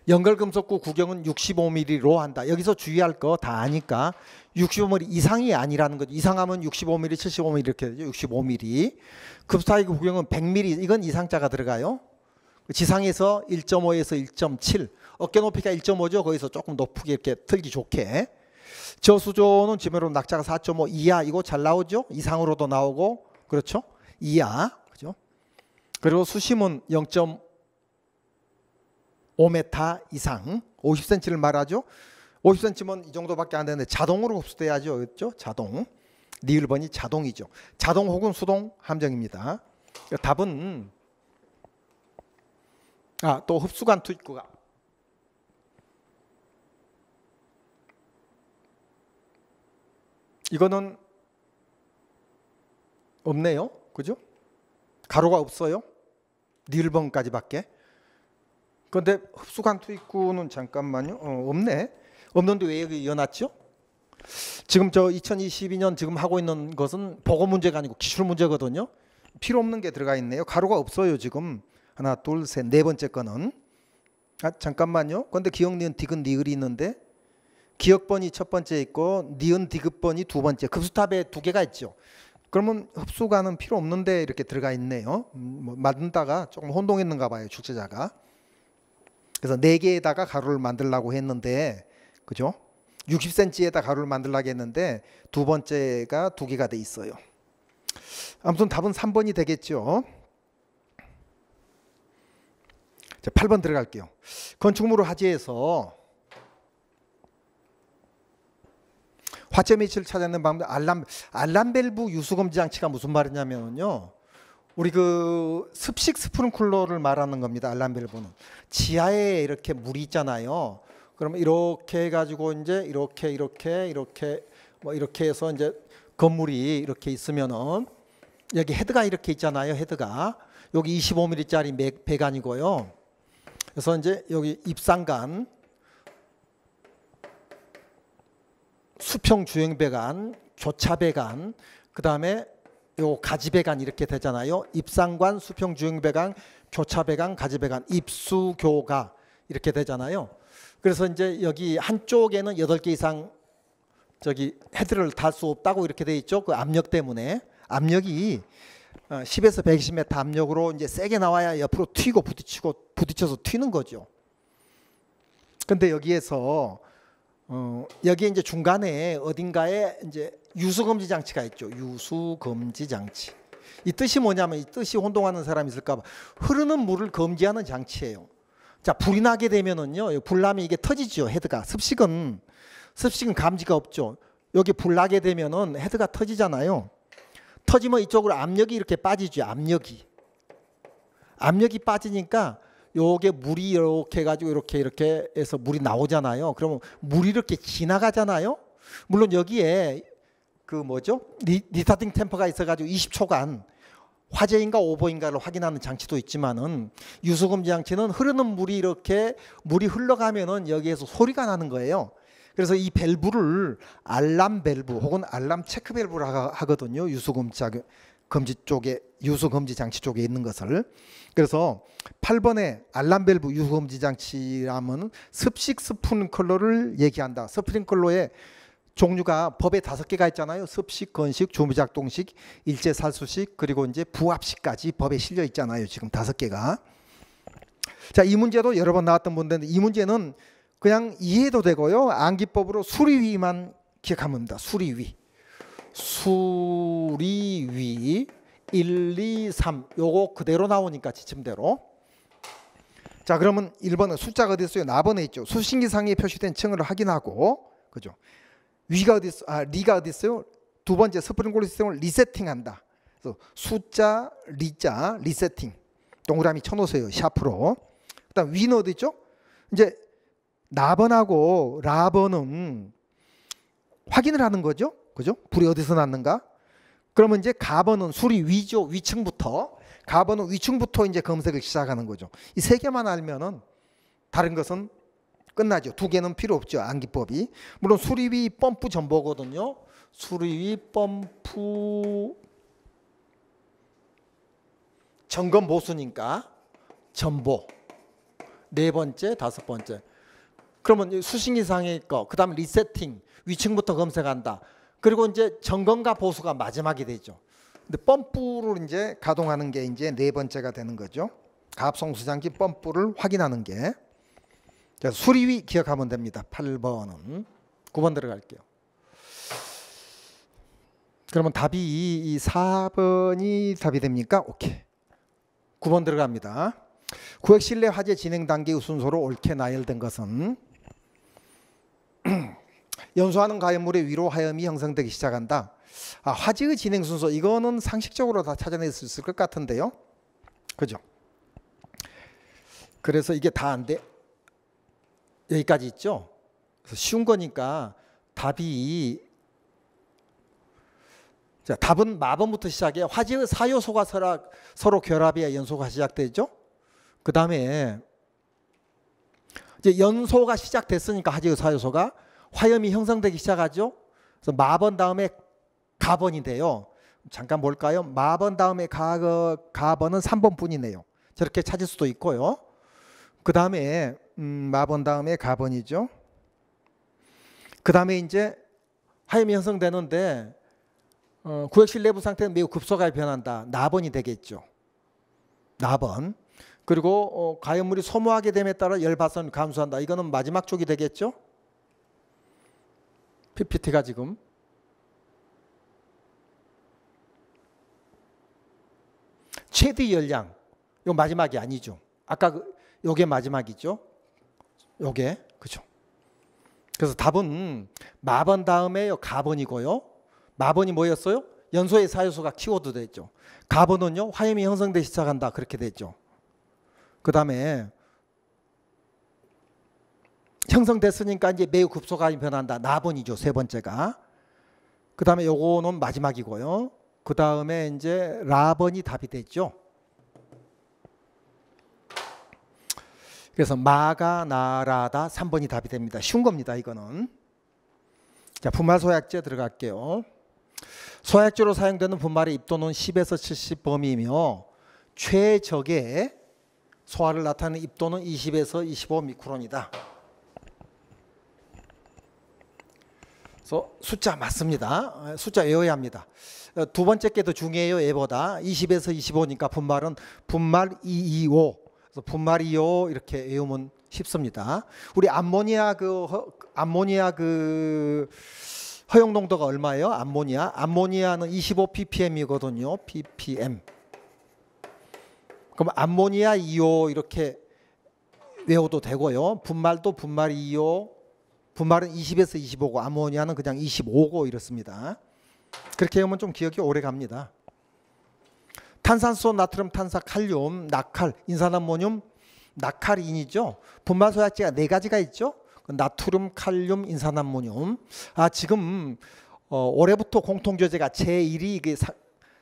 연결금속구 구경은 65mm로 한다. 여기서 주의할 거 다 아니까 65mm 이상이 아니라는 거죠. 이상하면 65mm, 75mm 이렇게 되죠. 65mm. 급사기 구경은 100mm. 이건 이상자가 들어가요. 지상에서 1.5에서 1.7. 어깨 높이가 1.5죠. 거기서 조금 높게 이렇게 틀기 좋게. 저수조는 지면으로 낙자가 4.5 이하. 이거 잘 나오죠. 이상으로도 나오고, 그렇죠. 이하. 그죠. 그리고 수심은 0.5m 이상, 50cm를 말하죠. 50cm면 이 정도밖에 안 되는데 자동으로 흡수돼야죠. 그렇죠? 자동. 니을번이 자동이죠. 자동 혹은 수동 함정입니다. 답은 또 흡수관 투입구가 이거는 없네요. 그죠? 가로가 없어요. 니을번까지밖에. 그런데 흡수관 투입구는 잠깐만요. 없네. 없는데 왜 여기 이어놨죠? 지금 저 2022년 지금 하고 있는 것은 보고 문제가 아니고 기출 문제거든요. 필요 없는 게 들어가 있네요. 가로가 없어요. 지금 하나, 둘, 셋, 네 번째 거는. 잠깐만요. 그런데 기억, 니은, 디귿, 니을이 있는데 기억번이 첫 번째 있고 니은, 디귿번이 두 번째. 급수탑에 두 개가 있죠. 그러면 흡수관은 필요 없는데 이렇게 들어가 있네요. 만든다가 조금 혼동했는가 봐요. 출제자가. 그래서 4개에다가 가로를 만들려고 했는데, 그죠? 60cm에다 가로를 만들려고 했는데 두 번째가 두 개가 돼 있어요. 아무튼 답은 3번이 되겠죠. 자, 8번 들어갈게요. 건축물을 화재에서 화재 위치를 찾아내는 방법. 알람 밸브 유수 검지 장치가 무슨 말이냐면요, 우리 그 습식 스프링클러를 말하는 겁니다. 알람 밸브는 지하에 이렇게 물이 있잖아요. 그러면 이렇게 해가지고 이제 이렇게 뭐 이렇게 해서 이제 건물이 이렇게 있으면은 여기 헤드가 이렇게 있잖아요. 헤드가 여기 25mm짜리 배관이고요. 그래서 이제 여기 입상관, 수평 주행 배관, 교차 배관, 그 다음에 요 가지 배관 이렇게 되잖아요. 입상관, 수평 주행 배관, 교차 배관, 가지 배관, 입수교가 이렇게 되잖아요. 그래서 이제 여기 한쪽에는 8개 이상 저기 헤드를 달 수 없다고 이렇게 돼 있죠. 그 압력 때문에. 압력이 10에서 120m 압력으로 이제 세게 나와야 옆으로 튀고 부딪혀서 튀는 거죠. 근데 여기에서 여기 이제 중간에 어딘가에 이제 유수검지 장치가 있죠. 유수검지 장치. 이 뜻이 뭐냐면, 이 뜻이 혼동하는 사람이 있을까 봐, 흐르는 물을 검지하는 장치예요. 자, 불이 나게 되면은요, 불나면 이게 터지죠. 헤드가. 습식은 감지가 없죠. 여기 불 나게 되면은 헤드가 터지잖아요. 터지면 이쪽으로 압력이 이렇게 빠지죠. 압력이 빠지니까 요게 물이 이렇게 해가지고 이렇게 해서 물이 나오잖아요. 그러면 물이 이렇게 지나가잖아요. 물론 여기에 그 뭐죠? 리타팅 템퍼가 있어가지고 20초간 화재인가 오버인가를 확인하는 장치도 있지만은, 유수검지 장치는 흐르는 물이 이렇게 물이 흘러가면은 여기에서 소리가 나는 거예요. 그래서 이 밸브를 알람 밸브 혹은 알람 체크 밸브라고 하거든요. 유수검지 쪽에, 유수검지 장치 쪽에 있는 것을. 그래서 8번에 알람 밸브 유수검지 장치라면 습식 스프링클러를 얘기한다. 스프링클러의 종류가 법에 5개가 있잖아요. 습식, 건식, 조미작동식, 일제살수식, 그리고 이제 부압식까지 법에 실려 있잖아요. 지금 5개가. 자, 이 문제도 여러 번 나왔던 문제인데, 이 문제는 그냥 이해도 되고요. 암기법으로 수리위만 기억하면 됩니다. 수리위 1, 2, 3 요거 그대로 나오니까 지침대로. 자, 그러면 1번은 숫자가 어디 있어요? 나번에 있죠. 수신기상에 표시된 층을 확인하고, 그죠? 위가 어디 있어? 리가 어디 있어요? 두 번째 스프링클러 시스템을 리세팅한다. 그래서 숫자, 리자, 리세팅. 동그라미 쳐놓으세요. 샤프로. 그다음 위는 어디 있죠? 이제 나번하고 라번은 확인을 하는 거죠. 그죠? 불이 어디서 났는가? 그러면 이제 가번은 수리 위죠. 위층부터. 가번은 위층부터 이제 검색을 시작하는 거죠. 이 3개만 알면은 다른 것은 끝나죠. 2개는 필요 없죠. 암기법이. 물론 수리위 펌프 전보거든요. 수리위 펌프 점검 보수니까 전보. 4번째, 5번째. 그러면 수신기상의 거, 그 다음 리세팅, 위층부터 검색한다. 그리고 이제 점검과 보수가 마지막이 되죠. 근데 펌프를 이제 가동하는 게 이제 4번째가 되는 거죠. 가압송수장기 펌프를 확인하는 게. 자, 수리위 기억하면 됩니다. 8번은. 9번 들어갈게요. 그러면 답이 이 4번이 답이 됩니까? 오케이. 9번 들어갑니다. 구획 실내 화재 진행 단계의 순서로 옳게 나열된 것은 연소하는 가연물의 위로 화염이 형성되기 시작한다. 화재의 진행 순서, 이거는 상식적으로 다 찾아낼 수 있을 것 같은데요. 그죠? 그래서 이게 다 안 돼. 여기까지 있죠. 그래서 쉬운 거니까 답이, 자, 답은 마번부터 시작해. 화재의 4요소가 서로 결합해야 연소가 시작되죠. 그 다음에 이제 연소가 시작됐으니까 화재의 4요소가 화염이 형성되기 시작하죠. 그래서 마번 다음에 가번이 돼요. 잠깐 볼까요? 마번 다음에 가번은 3번 뿐이네요. 저렇게 찾을 수도 있고요. 그 다음에 마번 다음에 가번이죠. 그 다음에 이제 화염이 형성되는데 구획실 내부 상태는 매우 급속하게 변한다. 나번이 되겠죠. 나번. 그리고 가연물이 소모하게 됨에 따라 열발산 감소한다. 이거는 마지막 쪽이 되겠죠. PPT가 지금 최대 열량, 이거 마지막이 아니죠. 아까 요게 마지막이죠. 요게 그죠. 그래서 답은 마번 다음에 가번이고요. 마번이 뭐였어요? 연소의 사요소가 키워드 됐죠. 가번은요 화염이 형성되기 시작한다 그렇게 됐죠. 그 다음에 형성됐으니까 이제 매우 급속하게 변한다. 나번이죠. 세 번째가. 그 다음에 요거는 마지막이고요. 그 다음에 이제 라번이 답이 됐죠. 그래서 마가 나라다 3번이 답이 됩니다. 쉬운 겁니다. 이거는. 자, 분말 소약제 들어갈게요. 소약제로 사용되는 분말의 입도는 10에서 70 범위이며 최적의 소화를 나타내는 입도는 20에서 25 미크론이다. 그래서 숫자 맞습니다. 숫자 외워야 합니다. 두 번째 게 더 중요해요. 얘보다 20에서 25니까 분말은 분말 225. 그래서 분말 225 이렇게 외우면 쉽습니다. 우리 암모니아 그 허용 농도가 얼마예요? 암모니아는 25 ppm이거든요. ppm. 그럼 암모니아 2호 이렇게 외워도 되고요. 분말도 분말 2호. 분말은 20에서 25고 암모니아는 그냥 25고 이렇습니다. 그렇게 외우면 좀 기억이 오래 갑니다. 탄산수, 나트륨, 탄산, 칼륨, 나칼, 인산암모늄, 나칼인이죠. 분말 소약제가 4가지가 있죠. 나트륨, 칼륨, 인산암모늄. 지금 올해부터 공통조제가 제1이 이게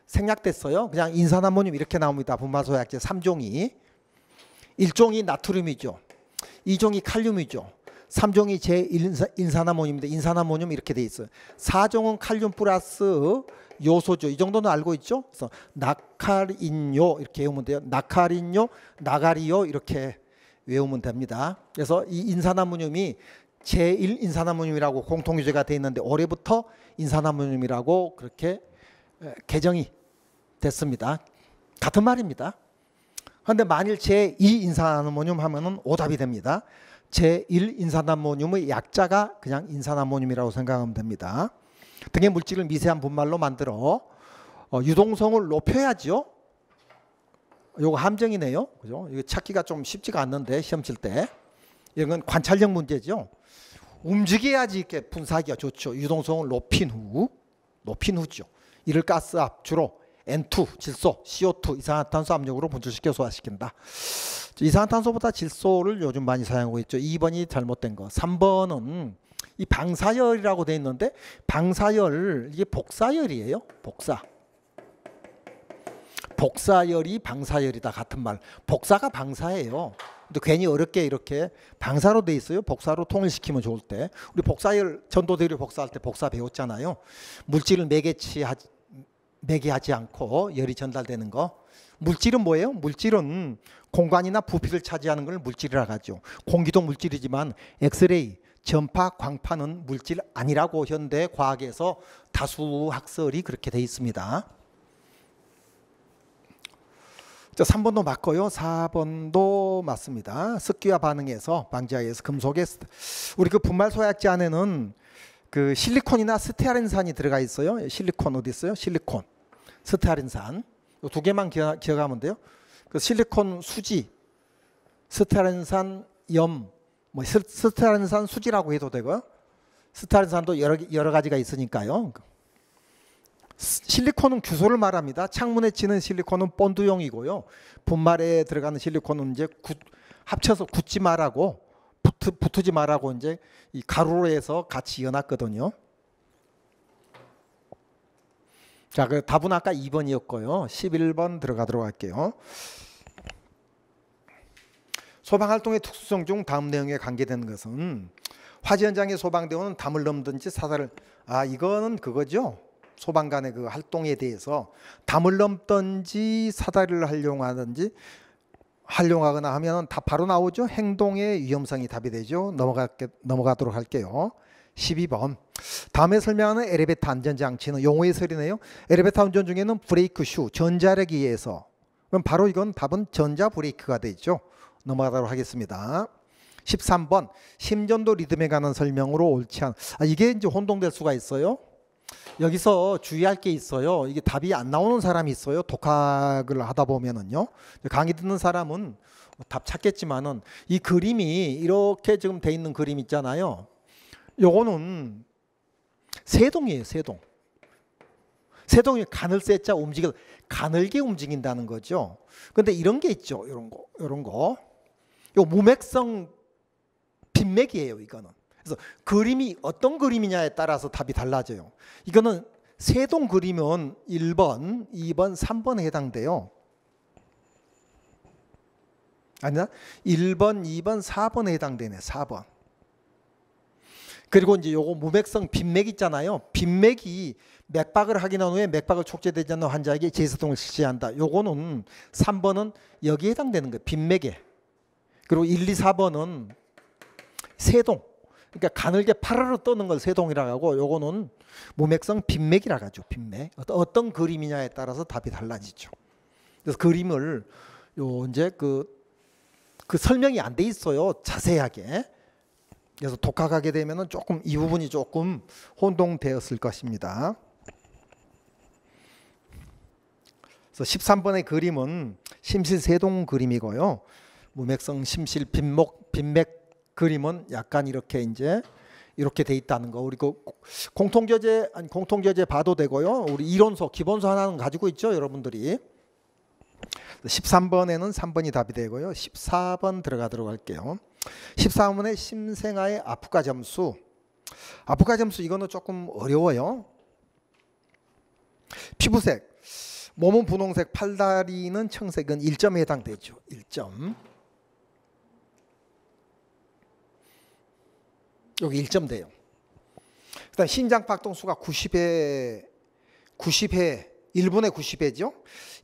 생략됐어요. 그냥 인산암모늄 이렇게 나옵니다. 분말 소약제 3종이. 1종이 나트륨이죠. 2종이 칼륨이죠. 3종이 제1인산암모늄인데 인산암모늄 이렇게 돼 있어요. 4종은 칼륨 플러스 요소죠. 이 정도는 알고 있죠. 그래서 나칼인요 이렇게 외우면 돼요. 나칼인요, 나가리요 이렇게 외우면 됩니다. 그래서 이 인산암모늄이 제1인산암모늄이라고 공통유제가 되어 있는데 올해부터 인산암모늄이라고 그렇게 개정이 됐습니다. 같은 말입니다. 그런데 만일 제2인산암모늄 하면은 오답이 됩니다. 제1인산암모늄의 약자가 그냥 인산암모늄이라고 생각하면 됩니다. 등의 물질을 미세한 분말로 만들어 유동성을 높여야죠. 요거 함정이네요. 그죠? 이거 찾기가 좀 쉽지가 않는데 시험 칠 때. 이런 건 관찰력 문제죠. 움직여야지 이렇게 분사하기가 좋죠. 유동성을 높인 후죠. 이를 가스 압 주로 N2 질소, CO2 이산화탄소 압력으로 분출시켜 소화시킨다. 이산화탄소보다 질소를 요즘 많이 사용하고 있죠. 2번이 잘못된 거. 3번은 이 방사열이라고 돼 있는데 방사열 이게 복사열이에요. 복사열이 방사열이다 같은 말. 복사가 방사예요. 근데 괜히 어렵게 이렇게 방사로 돼 있어요. 복사로 통일시키면 좋을 때. 우리 복사열 전도대류 복사할 때 복사 배웠잖아요. 물질을 매개하지 않고 열이 전달되는 거. 물질은 뭐예요? 물질은 공간이나 부피를 차지하는 걸 물질이라고 하죠. 공기도 물질이지만 엑스레이, 전파, 광파는 물질 아니라고 현대 과학에서 다수 학설이 그렇게 돼 있습니다. 자, 3번도 맞고요. 4번도 맞습니다. 습기와 반응해서 방지하기 위해서 금속의 우리 그 분말 소약제 안에는 그 실리콘이나 스테아린산이 들어가 있어요. 실리콘 어디 있어요? 실리콘, 스테아린산. 이 두 개만 기억하면 돼요. 그 실리콘 수지, 스테아린산 염, 뭐 스테아린산 수지라고 해도 되고요. 스테아린산도 여러 가지가 있으니까요. 실리콘은 규소를 말합니다. 창문에 치는 실리콘은 본드용이고요. 분말에 들어가는 실리콘은 이제 합쳐서 굳지 말라고 붙지 말라고 이제 이 가루로 해서 같이 이어놨거든요. 자, 그 답은 아까 2번이었고요. 11번 들어가도록 할게요. 소방활동의 특수성 중 다음 내용에 관계되는 것은 화재 현장에 소방대원은 담을 넘든지 사다를 이거는 그거죠. 소방관의 그 활동에 대해서 담을 넘든지 사다리를 활용하거나 하면 답 바로 나오죠. 행동의 위험성이 답이 되죠. 넘어가도록 할게요. 12번. 다음에 설명하는 엘리베이터 안전장치는 용어의 설이네요. 엘리베이터 운전 중에는 브레이크 슈, 전자력에 의해서. 그럼 바로 이건 답은 전자 브레이크가 되죠. 넘어가도록 하겠습니다. 13번. 심전도 리듬에 관한 설명으로 옳지 않. 이게 이제 혼동될 수가 있어요. 여기서 주의할 게 있어요. 이게 답이 안 나오는 사람이 있어요. 독학을 하다 보면은요. 강의 듣는 사람은 답 찾겠지만은 이 그림이 이렇게 지금 돼 있는 그림 있잖아요. 요거는 세동이에요. 세동. 세동이 가늘세 자 움직여 가늘게 움직인다는 거죠. 근데 이런 게 있죠. 이런 거. 이런 거. 요 무맥성 빈맥이에요, 이거는. 그래서 그림이 어떤 그림이냐에 따라서 답이 달라져요. 이거는 세동 그리면 1번, 2번, 3번에 해당돼요. 아니야? 1번, 2번, 4번에 해당되네. 4번. 그리고 이제 요거 무맥성 빈맥 있잖아요. 빈맥이 맥박을 확인한 후에 맥박을 촉제되지 않는 환자에게 제세동을 실시한다. 요거는 3번은 여기에 해당되는 거예요. 빈맥에. 그리고 1, 2, 4번은 세동. 그러니까 가늘게 파르르 떠는 걸 세동이라고 하고 요거는 무맥성 빈맥이라고 하죠. 빈맥. 어떤 그림이냐에 따라서 답이 달라지죠. 그래서 그림을 요 이제 그 설명이 안 돼 있어요. 자세하게. 그래서 독학하게 되면은 조금 이 부분이 조금 혼동되었을 것입니다. 그래서 13번의 그림은 심실세동 그림이고요. 무맥성 심실 빈맥 그림은 약간 이렇게 이제 이렇게 돼 있다는 거. 우리 그 공통교재 봐도 되고요. 우리 이론서 기본서 하나는 가지고 있죠, 여러분들이. 13번에는 3번이 답이 되고요. 14번 들어가도록 할게요. 14번의 심생아의 아프가 점수. 아프가 점수 이거는 조금 어려워요. 피부색. 몸은 분홍색, 팔다리는 청색은 1점에 해당되죠. 1점. 여기 1점 돼요. 그다음 심장 박동수가 90회 1분에 90회죠.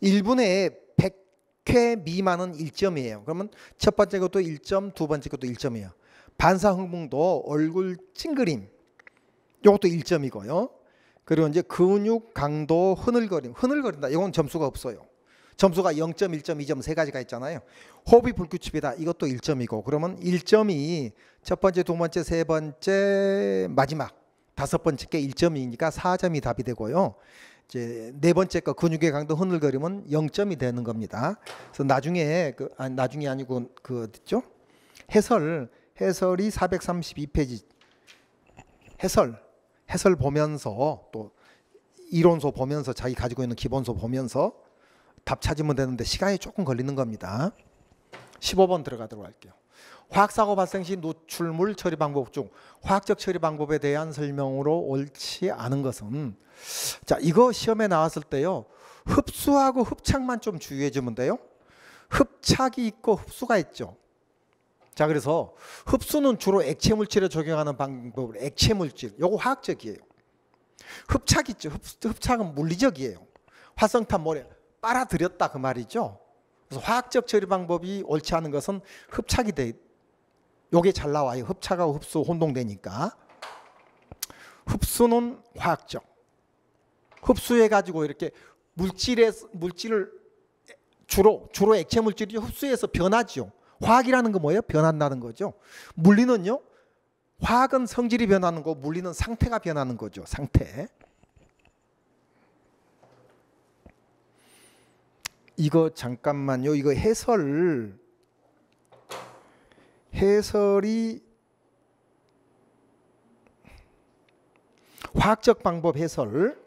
1분에 100회 미만은 1점이에요. 그러면 첫 번째 것도 1점, 두 번째 것도 1점이에요. 반사흥분도 얼굴 찡그림 이것도 1점이고요. 그리고 이제 근육 강도 흔들거린다. 이건 점수가 없어요. 점수가 0점, 1점, 2점 세 가지가 있잖아요. 호흡이 불규칙이다. 이것도 1점이고 그러면 1점이 첫 번째, 두 번째, 세 번째, 마지막 다섯 번째 게 1점이니까 4점이 답이 되고요. 이제 네 번째 거 근육의 강도 흔들거리면 0점이 되는 겁니다. 그래서 나중에 나중이 아니고 어디죠? 해설이 432페이지 해설 보면서 또 이론서 보면서 자기 가지고 있는 기본서 보면서 답 찾으면 되는데 시간이 조금 걸리는 겁니다. 15번 들어가도록 할게요. 화학사고 발생 시 노출물 처리 방법 중 화학적 처리 방법에 대한 설명으로 옳지 않은 것은, 자, 이거 시험에 나왔을 때요, 흡수하고 흡착만 좀 주의해 주면 돼요. 흡착이 있고 흡수가 있죠. 자, 그래서 흡수는 주로 액체 물질에 적용하는 방법으로 액체 물질, 요거 화학적이에요. 흡착 있죠. 흡착은 물리적이에요. 활성탄 모래 빨아들였다 그 말이죠. 그래서 화학적 처리 방법이 옳지 않은 것은 흡착이 돼. 요게 잘 나와요. 흡착하고 흡수 혼동되니까. 흡수는 화학적. 흡수해 가지고 이렇게 물질을 주로 액체 물질이 흡수해서 변하죠. 화학이라는 거 뭐예요? 변한다는 거죠. 물리는요, 화학은 성질이 변하는 거고 물리는 상태가 변하는 거죠. 상태. 이거 잠깐만요. 이거 해설이 화학적 방법 해설.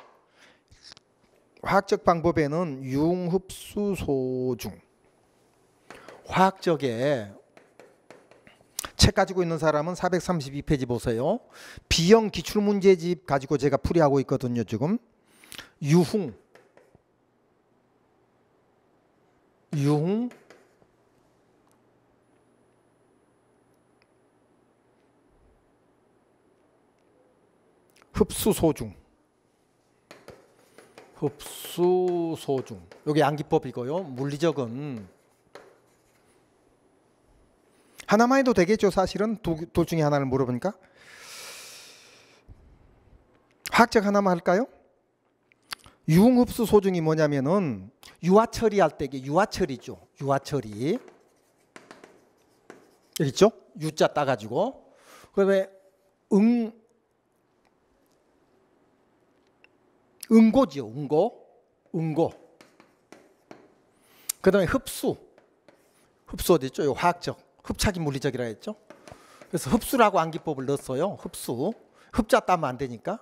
화학적 방법에는 융흡수소중. 화학적에 책 가지고 있는 사람은 432페이지 보세요. B형 기출문제집 가지고 제가 풀이하고 있거든요. 지금 유흥 흡수소중. 여기 양기법이고요. 물리적은 하나만 해도 되겠죠. 사실은 둘 중에 하나를 물어보니까. 화학적 하나만 할까요? 유흥흡수 소중이 뭐냐면은 유화 처리할 때, 이게 유화 처리죠. 유화 처리. 여기 있죠? U자 따가지고. 그다음에 응고지요. 응고. 그 다음에 흡수 어디 있죠? 요 화학적, 흡착이 물리적이라 했죠. 그래서 흡수라고 암기법을 넣었어요. 흡수. 흡자 따면 안 되니까.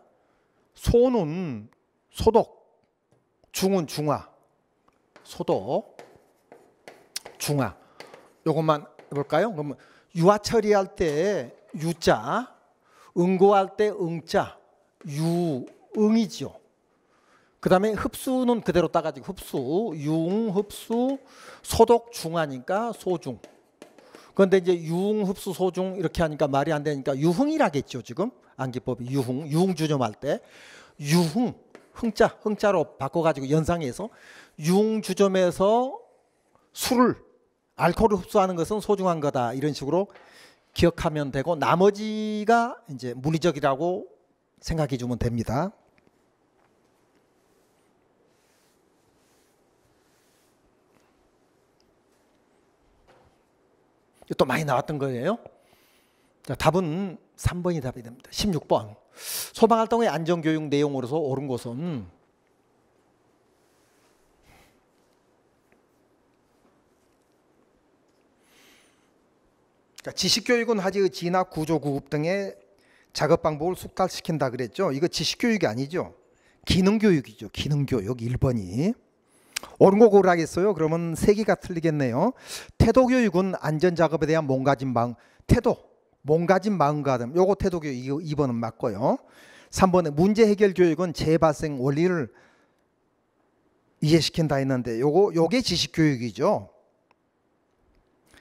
소는 소독, 중은 중화. 소독, 중화. 요것만 해볼까요? 그러면 유화 처리할 때 유자, 응고할 때 응자, 유응이죠. 그 다음에 흡수는 그대로 따가지고 흡수, 융, 흡수, 소독, 중화니까 소중. 그런데 이제 유흥, 흡수, 소중 이렇게 하니까 말이 안 되니까 유흥이라겠죠. 지금 암기법이 유흥 주점할 때 유흥, 흥자로 바꿔가지고 연상해서 유흥 주점에서 술을, 알코올을 흡수하는 것은 소중한 거다. 이런 식으로 기억하면 되고 나머지가 이제 물리적이라고 생각해 주면 됩니다. 또 많이 나왔던 거예요. 자, 답은 3번이 답이 됩니다. 16번. 소방활동의 안전교육 내용으로서 옳은 것은 그러니까 지식교육은 화재의 진압, 구조, 구급 등의 작업 방법을 숙달시킨다 그랬죠. 이거 지식교육이 아니죠. 기능교육이죠. 기능교육 1번이. 옳은 거 고르라겠어요. 그러면 3개가 틀리겠네요. 태도교육은 안전작업에 대한 몸가짐 마음가짐. 요거 태도교육 이거 2번은 맞고요. 3번에 문제해결교육은 재발생 원리를 이해시킨다 했는데 요게 지식교육이죠.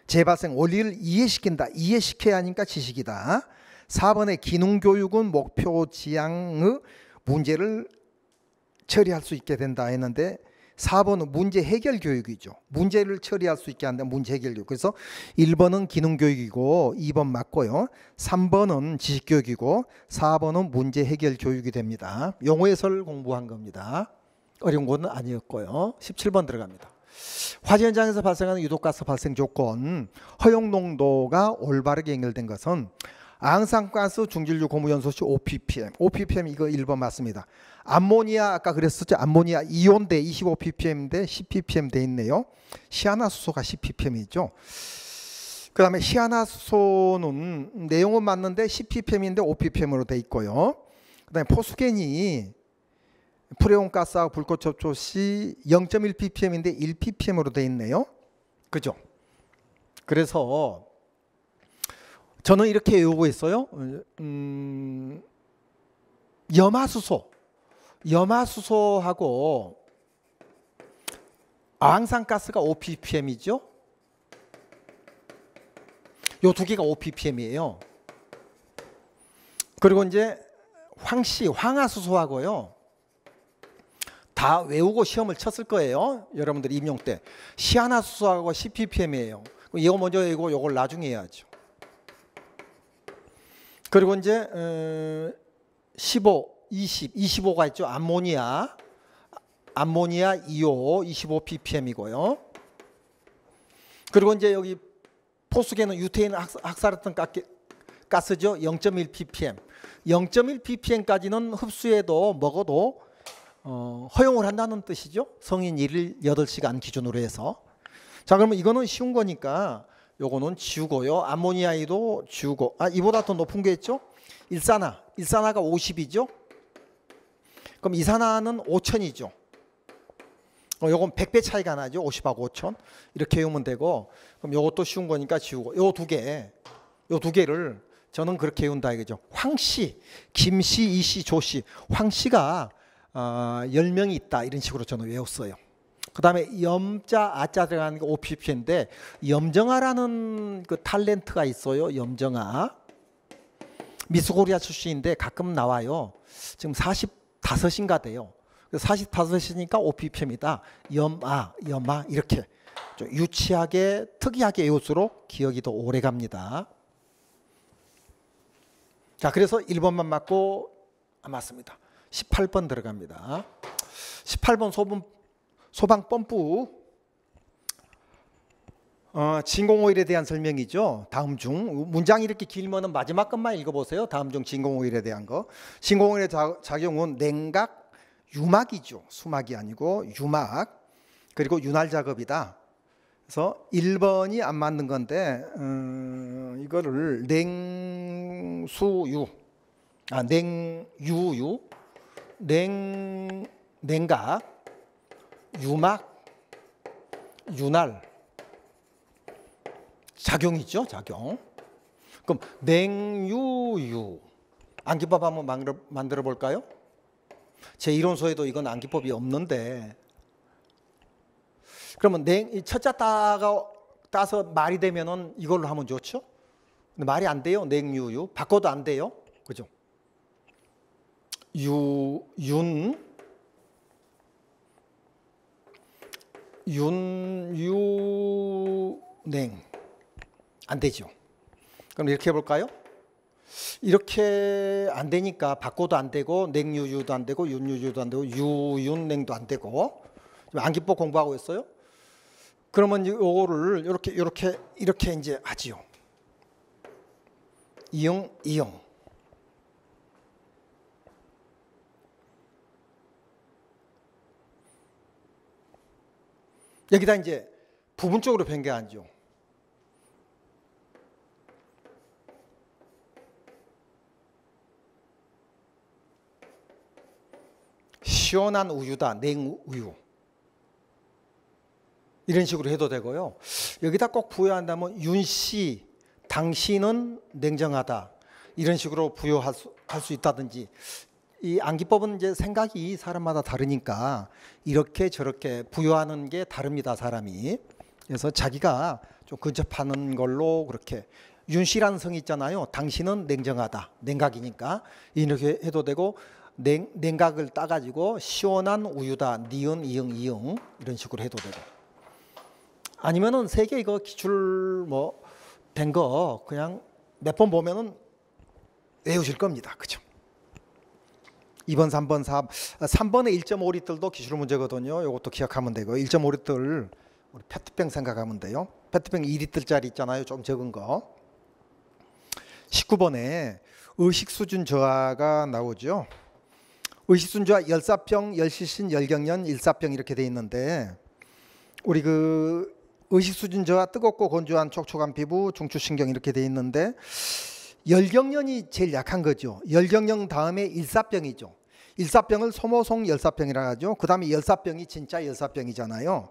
재발생 원리를 이해시킨다. 이해시켜야 하니까 지식이다. 4번에 기능교육은 목표 지향의 문제를 처리할 수 있게 된다 했는데 4번은 문제 해결 교육이죠. 문제를 처리할 수 있게 한다. 문제 해결 교육. 그래서 1번은 기능 교육이고 2번 맞고요. 3번은 지식 교육이고 4번은 문제 해결 교육이 됩니다. 용어 해설 공부한 겁니다. 어려운 건 아니었고요. 17번 들어갑니다. 화재 현장에서 발생하는 유독가스 발생 조건, 허용 농도가 올바르게 연결된 것은 항산가스 중질류 고무연소시 5ppm. 5ppm 이거 1번 맞습니다. 암모니아 아까 그랬었죠. 암모니아 이온대 25ppm인데 10ppm 돼 있네요. 시아나수소가 10ppm이죠. 그 다음에 시아나수소는 내용은 맞는데 10ppm인데 5ppm으로 돼 있고요. 그 다음에 포수겐이 프레온가스하고 불꽃 접촉 시 0.1ppm인데 1ppm으로 돼 있네요. 그죠? 그래서 저는 이렇게 외우고 있어요. 염화수소하고 항산가스가 5ppm이죠. 요 두 개가 5ppm이에요. 그리고 이제 황화수소하고요. 다 외우고 시험을 쳤을 거예요. 여러분들 임용 때. 시아나수소하고 10ppm이에요. 이거 먼저 외우고 이걸 나중에 해야죠. 그리고 이제 15, 20, 25가 있죠. 암모니아 2호 25ppm이고요. 그리고 이제 여기 포수계는 유태인 학살했던 가스죠. 0.1ppm. 0.1ppm까지는 흡수해도 먹어도 허용을 한다는 뜻이죠. 성인 8시간 기준으로 해서. 자, 그러면 이거는 쉬운 거니까 요거는 지우고요. 암모니아이도 지우고. 이보다 더 높은 게 있죠. 일산화가 50이죠. 그럼 이산화는 5000이죠. 요건 100배 차이가 나죠. 50하고 5000 이렇게 외우면 되고. 그럼 요것도 쉬운 거니까 지우고. 요 두 개를 저는 그렇게 외운다 이거죠. 황씨, 김씨, 이씨, 조씨. 황씨가 10명이 있다 이런 식으로 저는 외웠어요. 그 다음에 염자, 아자 들어가는 게 5ppm인데 염정아라는 그 탤런트가 있어요. 염정아. 미스코리아 출신인데 가끔 나와요. 지금 45인가 돼요. 45이니까 5ppm이다. 염아 이렇게 좀 유치하게 특이하게 외울수록 기억이 더 오래 갑니다. 자, 그래서 1번만 맞고 맞습니다. 18번 들어갑니다. 18번 소방 펌프 진공오일에 대한 설명이죠. 다음 중 문장이 이렇게 길면은 마지막 것만 읽어보세요. 다음 중 진공오일에 대한 거. 진공오일의 작용은 냉각, 유막이죠. 수막이 아니고 유막. 그리고 윤활 작업이다. 그래서 1번이 안 맞는 건데 이거를 냉수유, 냉유유, 냉각, 유막, 윤활 작용이죠. 작용. 그럼 냉유유 암기법 한번 만들어 볼까요? 제 이론서에도 이건 암기법이 없는데, 그러면 첫자 따서 말이 되면은 이걸로 하면 좋죠. 근데 말이 안 돼요. 냉유유 바꿔도 안 돼요. 그죠? 윤유냉 안 되죠. 그럼 이렇게 해볼까요? 이렇게 안 되니까 바꿔도 안 되고 냉유유도 안 되고 윤유유도 안 되고 유윤냉도 안 되고 암기법 공부하고 있어요. 그러면 이거를 이렇게 이제 하지요. 이응 여기다 이제 부분적으로 변경하죠. 시원한 우유다. 냉우유. 이런 식으로 해도 되고요. 여기다 꼭 부여한다면 윤씨, 당신은 냉정하다. 이런 식으로 부여할 수 있다든지. 이 암기법은 이제 생각이 사람마다 다르니까 이렇게 저렇게 부여하는 게 다릅니다. 사람이. 그래서 자기가 좀 근접하는 걸로 그렇게. 윤씨라는 성이 있잖아요. 당신은 냉정하다. 냉각이니까 이렇게 해도 되고, 냉각을 따가지고 시원한 우유다. 니은 이응 이런 식으로 해도 되고. 아니면은 세 개 이거 기출 뭐 된 거 그냥 몇 번 보면은 외우실 겁니다. 그죠? 2번, 3번, 3번의 1.5리터도 기출 문제거든요. 이것도 기억하면 되고, 1.5리터 우리 페트병 생각하면 돼요. 페트병 2리터짜리 있잖아요. 좀 적은 거. 19번에 의식 수준 저하가 나오죠. 의식 수준 저하 열사병, 열시신, 열경련, 일사병 이렇게 돼 있는데, 우리 그 의식 수준 저하 뜨겁고 건조한 촉촉한 피부, 중추신경 이렇게 돼 있는데, 열경련이 제일 약한 거죠. 열경련 다음에 일사병이죠. 일사병을 소모성 열사병이라 하죠. 그 다음에 열사병이 진짜 열사병이잖아요.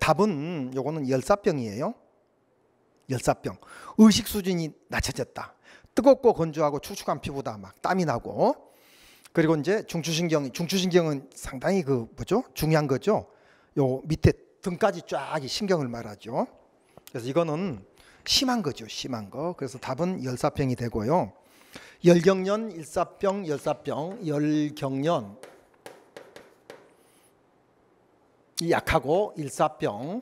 답은 요거는 열사병이에요. 열사병. 의식 수준이 낮춰졌다. 뜨겁고 건조하고 축축한 피부다. 막 땀이 나고. 그리고 이제 중추신경은 상당히 중요한 거죠. 요 밑에 등까지 쫙 신경을 말하죠. 그래서 이거는 심한 거죠. 심한 거. 그래서 답은 열사병이 되고요. 열경련, 일사병, 열사병, 열경련 약하고 일사병,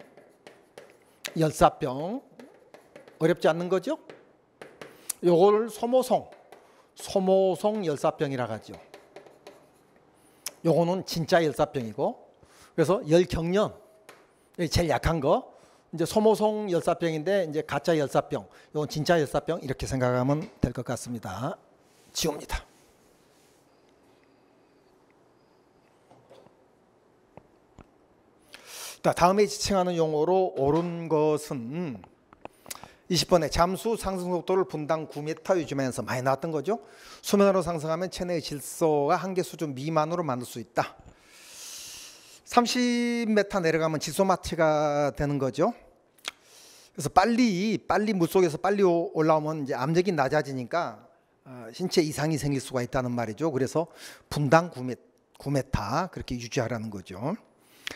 열사병 어렵지 않는 거죠? 요거를 소모성 열사병이라고 하죠. 요거는 진짜 열사병이고, 그래서 열경련 제일 약한 거, 이제 소모성 열사병인데 이제 가짜 열사병, 이건 진짜 열사병 이렇게 생각하면 될 것 같습니다. 지웁니다. 다음에 지칭하는 용어로 옳은 것은 20번에 잠수 상승 속도를 분당 9m 유지하면서 많이 나왔던 거죠. 수면으로 상승하면 체내의 질소가 한계 수준 미만으로 만들 수 있다. 30m 내려가면 지소마취가 되는 거죠. 그래서 빨리 물속에서 빨리 올라오면 이제 압력이 낮아지니까 신체 이상이 생길 수가 있다는 말이죠. 그래서 분당 9m 그렇게 유지하라는 거죠.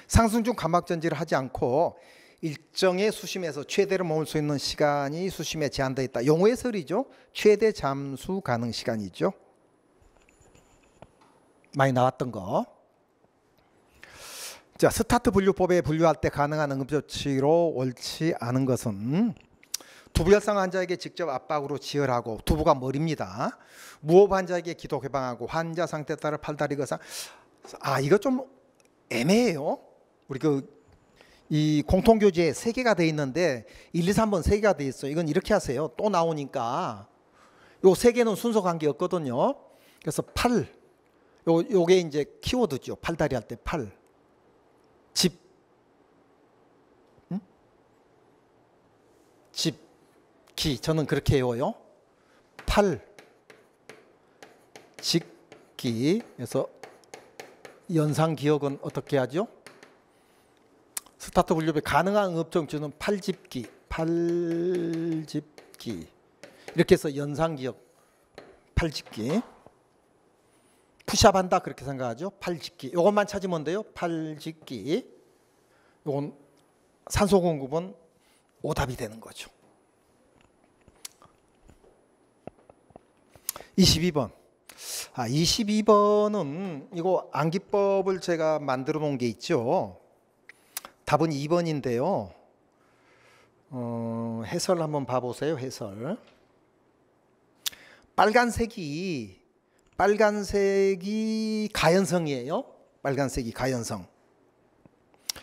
상승 중 감압 전지를 하지 않고 일정의 수심에서 최대로 머물 수 있는 시간이 수심에 제한되어 있다. 용어의 설이죠. 최대 잠수 가능 시간이죠. 많이 나왔던 거. 자, 스타트 분류법에 분류할 때 가능한 응급조치로 옳지 않은 것은 두부혈상 환자에게 직접 압박으로 지혈하고, 두부가 머리입니다. 무호흡 환자에게 기도 개방하고, 환자 상태에 따라 팔다리 거상. 이거 좀 애매해요. 우리 이 공통교재에 3개가 돼 있는데 1, 2, 3번 3개가 돼 있어요. 이건 이렇게 하세요. 또 나오니까 요 3개는 순서 관계 없거든요. 그래서 팔, 요게 이제 키워드죠. 팔다리 할 때 팔. 집. 집. 기. 저는 그렇게 외워요. 팔. 집기. 그래서 연상 기억은 어떻게 하죠? 스타트 분류배 가능한 응업정주는 팔집기. 팔집기. 이렇게 해서 연상 기억. 팔집기. 푸시업 한다 그렇게 생각하죠. 팔집기. 이것만 찾으면 돼요. 팔집기. 이건 산소 공급은 오답이 되는 거죠. 22번. 22번은 이거 암기법을 제가 만들어 놓은 게 있죠. 답은 2번인데요. 해설 한번 봐보세요. 해설. 빨간색이 가연성이에요. 빨간색이 가연성.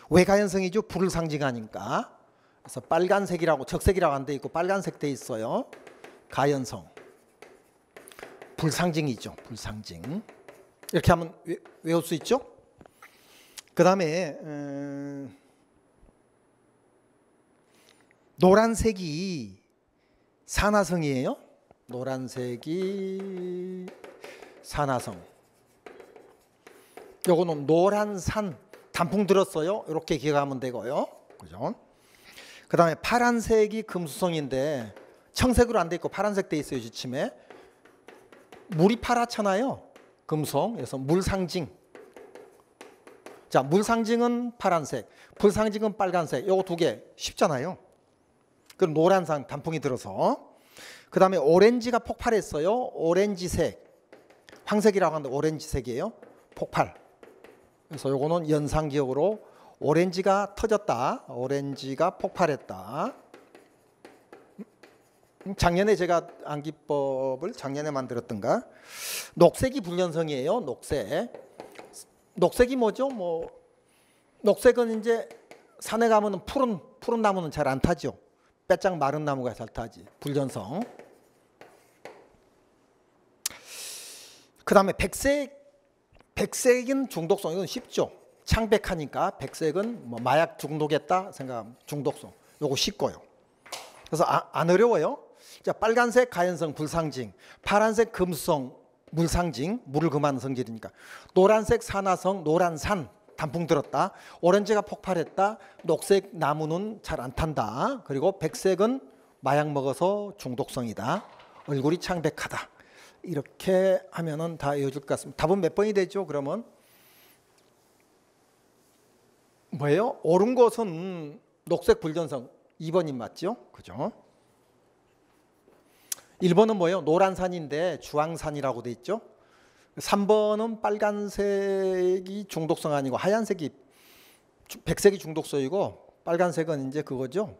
왜 가연성이죠? 불을 상징하니까. 그래서 빨간색이라고 적색이라고 안 돼 있고 빨간색 돼 있어요. 가연성. 불상징이죠. 불상징. 이렇게 하면 외울 수 있죠. 그 다음에 노란색이 산화성이에요. 노란색이 산화성. 요거는 노란산 단풍 들었어요. 이렇게 기억하면 되고요. 그죠? 그 다음에 파란색이 금수성인데 청색으로 안 돼 있고 파란색 돼 있어요. 지침에. 물이 파랗잖아요. 금속. 그래서 물상징. 자, 물상징은 파란색, 불상징은 빨간색. 요거 두 개 쉽잖아요. 그럼 노란산 단풍이 들어서. 그 다음에 오렌지가 폭발했어요. 오렌지색. 황색이라고 하는데 오렌지색이에요. 폭발. 그래서 요거는 연상기억으로 오렌지가 터졌다. 오렌지가 폭발했다. 작년에 제가 암기법을 작년에 만들었던가. 녹색이 불연성이에요. 녹색. 녹색이 뭐죠? 녹색은 이제 산에 가면은 푸른 나무는 잘 안 타죠. 빼짝 마른 나무가 잘 타지. 불연성. 그 다음에 백색은 중독성. 이건 쉽죠. 창백하니까 백색은 마약 중독했다 생각하면 중독성. 요거 쉽고요. 그래서 안 어려워요. 자, 빨간색 가연성 불상징, 파란색 금수성 물상징, 물을 금하는 성질이니까. 노란색 산화성 노란산 단풍 들었다. 오렌지가 폭발했다. 녹색 나무는 잘 안 탄다. 그리고 백색은 마약 먹어서 중독성이다. 얼굴이 창백하다. 이렇게 하면은 다 외워줄 것 같습니다. 답은 몇 번이 되죠? 그러면 뭐예요? 옳은 것은 녹색 불전성 2번이 맞죠? 그죠? 1번은 뭐예요? 노란산인데 주황산이라고 돼 있죠. 3번은 빨간색이 중독성 아니고 하얀색이 백색이 중독성이고 빨간색은 이제 그거죠.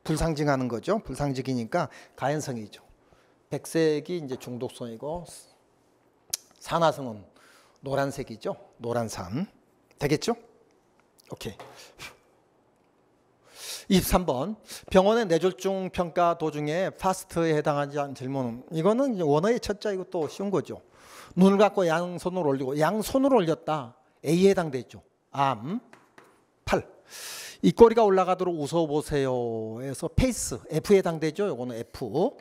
불상징하는 거죠. 불상징이니까 가연성이죠. 백색이 이제 중독성이고 산화성은 노란색이죠. 노란산. 되겠죠? 오케이. 23번 병원의 뇌졸중 평가 도중에 파스트에 해당하지 않은 질문은 이거는 원어의 첫자 이것도 쉬운 거죠. 눈을 감고 양손을 올리고 양손을 올렸다. A에 해당되죠. 암, 팔. 입꼬리가 올라가도록 웃어보세요. 해서 페이스, F에 해당되죠. 이거는 F,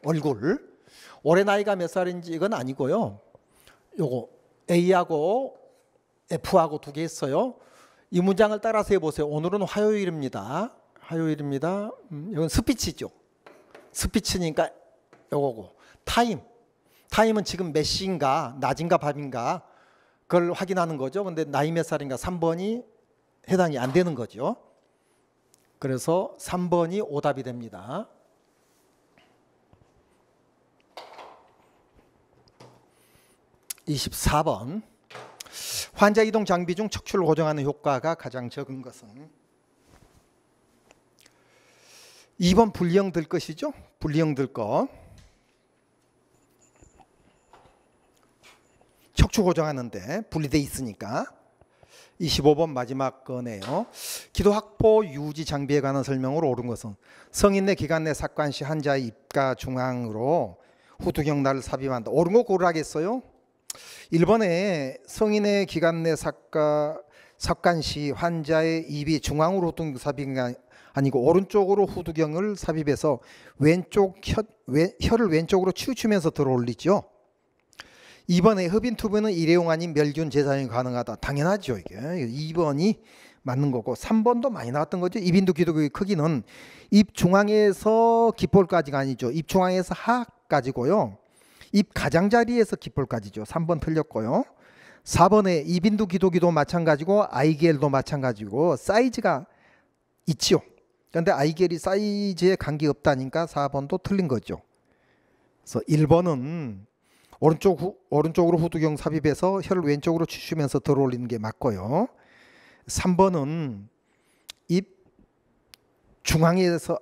얼굴. 올해 나이가 몇 살인지 이건 아니고요. 요거 A하고 F하고 두 개 했어요. 이 문장을 따라서 해보세요. 오늘은 화요일입니다. 화요일입니다. 이건 스피치죠. 스피치니까 요거고. 타임은 지금 몇 시인가 낮인가 밤인가 그걸 확인하는 거죠. 근데 나이 몇 살인가 3번이 해당이 안 되는 거죠. 그래서 3번이 오답이 됩니다. 24번 환자 이동 장비 중 척추를 고정하는 효과가 가장 적은 것은 2번 분리형 들 것이죠. 분리형 들 것. 척추 고정하는데 분리돼 있으니까. 25번 마지막 거네요. 기도 확보 유지 장비에 관한 설명으로 옳은 것은 성인 내 기관 내 삭관 시 환자의 입가 중앙으로 후두경날을 삽입한다. 옳은 거 고르라겠어요. 1번에 성인의 기관 내 삭간 시 환자의 입이 중앙으로 후두경 삽입이 아니고 오른쪽으로 후두경을 삽입해서 혀를 왼쪽으로 치우치면서 들어올리죠. 2번에 흡인 투부는 일회용 아닌 멸균 재사용이 가능하다. 당연하죠. 이게 2번이 맞는 거고 3번도 많이 나왔던 거죠. 입인두 기도의 크기는 입 중앙에서 귓볼까지가 아니죠. 입 중앙에서 하까지고요. 입 가장자리에서 귓볼까지죠. 3번 틀렸고요. 4번에 입인두 기도기도 마찬가지고 아이겔도 마찬가지고 사이즈가 있지요. 그런데 아이겔이 사이즈에 관계없다니까 4번도 틀린 거죠. 그래서 1번은 오른쪽으로 후두경 삽입해서 혀를 왼쪽으로 치우면서 들어올리는 게 맞고요. 3번은 입 중앙에서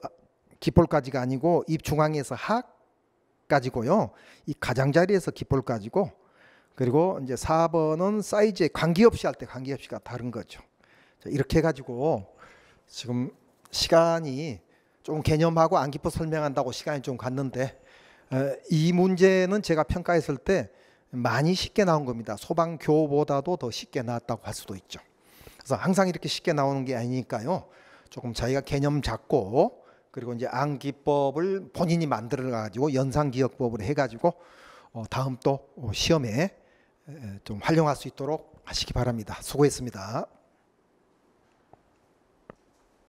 귓볼까지가 아니고 입 중앙에서 하까지고요. 이 가장자리에서 귓볼까지고, 그리고 이제 4번은 사이즈에 관계없이 할 때 관계없이가 다른 거죠. 자, 이렇게 해가지고 지금 시간이 좀 개념하고 안 깊어 설명한다고 시간이 좀 갔는데, 이 문제는 제가 평가했을 때 많이 쉽게 나온 겁니다. 소방교보다도 더 쉽게 나왔다고 할 수도 있죠. 그래서 항상 이렇게 쉽게 나오는 게 아니니까요. 조금 자기가 개념 잡고, 그리고 이제 암기법을 본인이 만들어 가지고 연상기억법을 해가지고 다음 또 시험에 좀 활용할 수 있도록 하시기 바랍니다. 수고했습니다.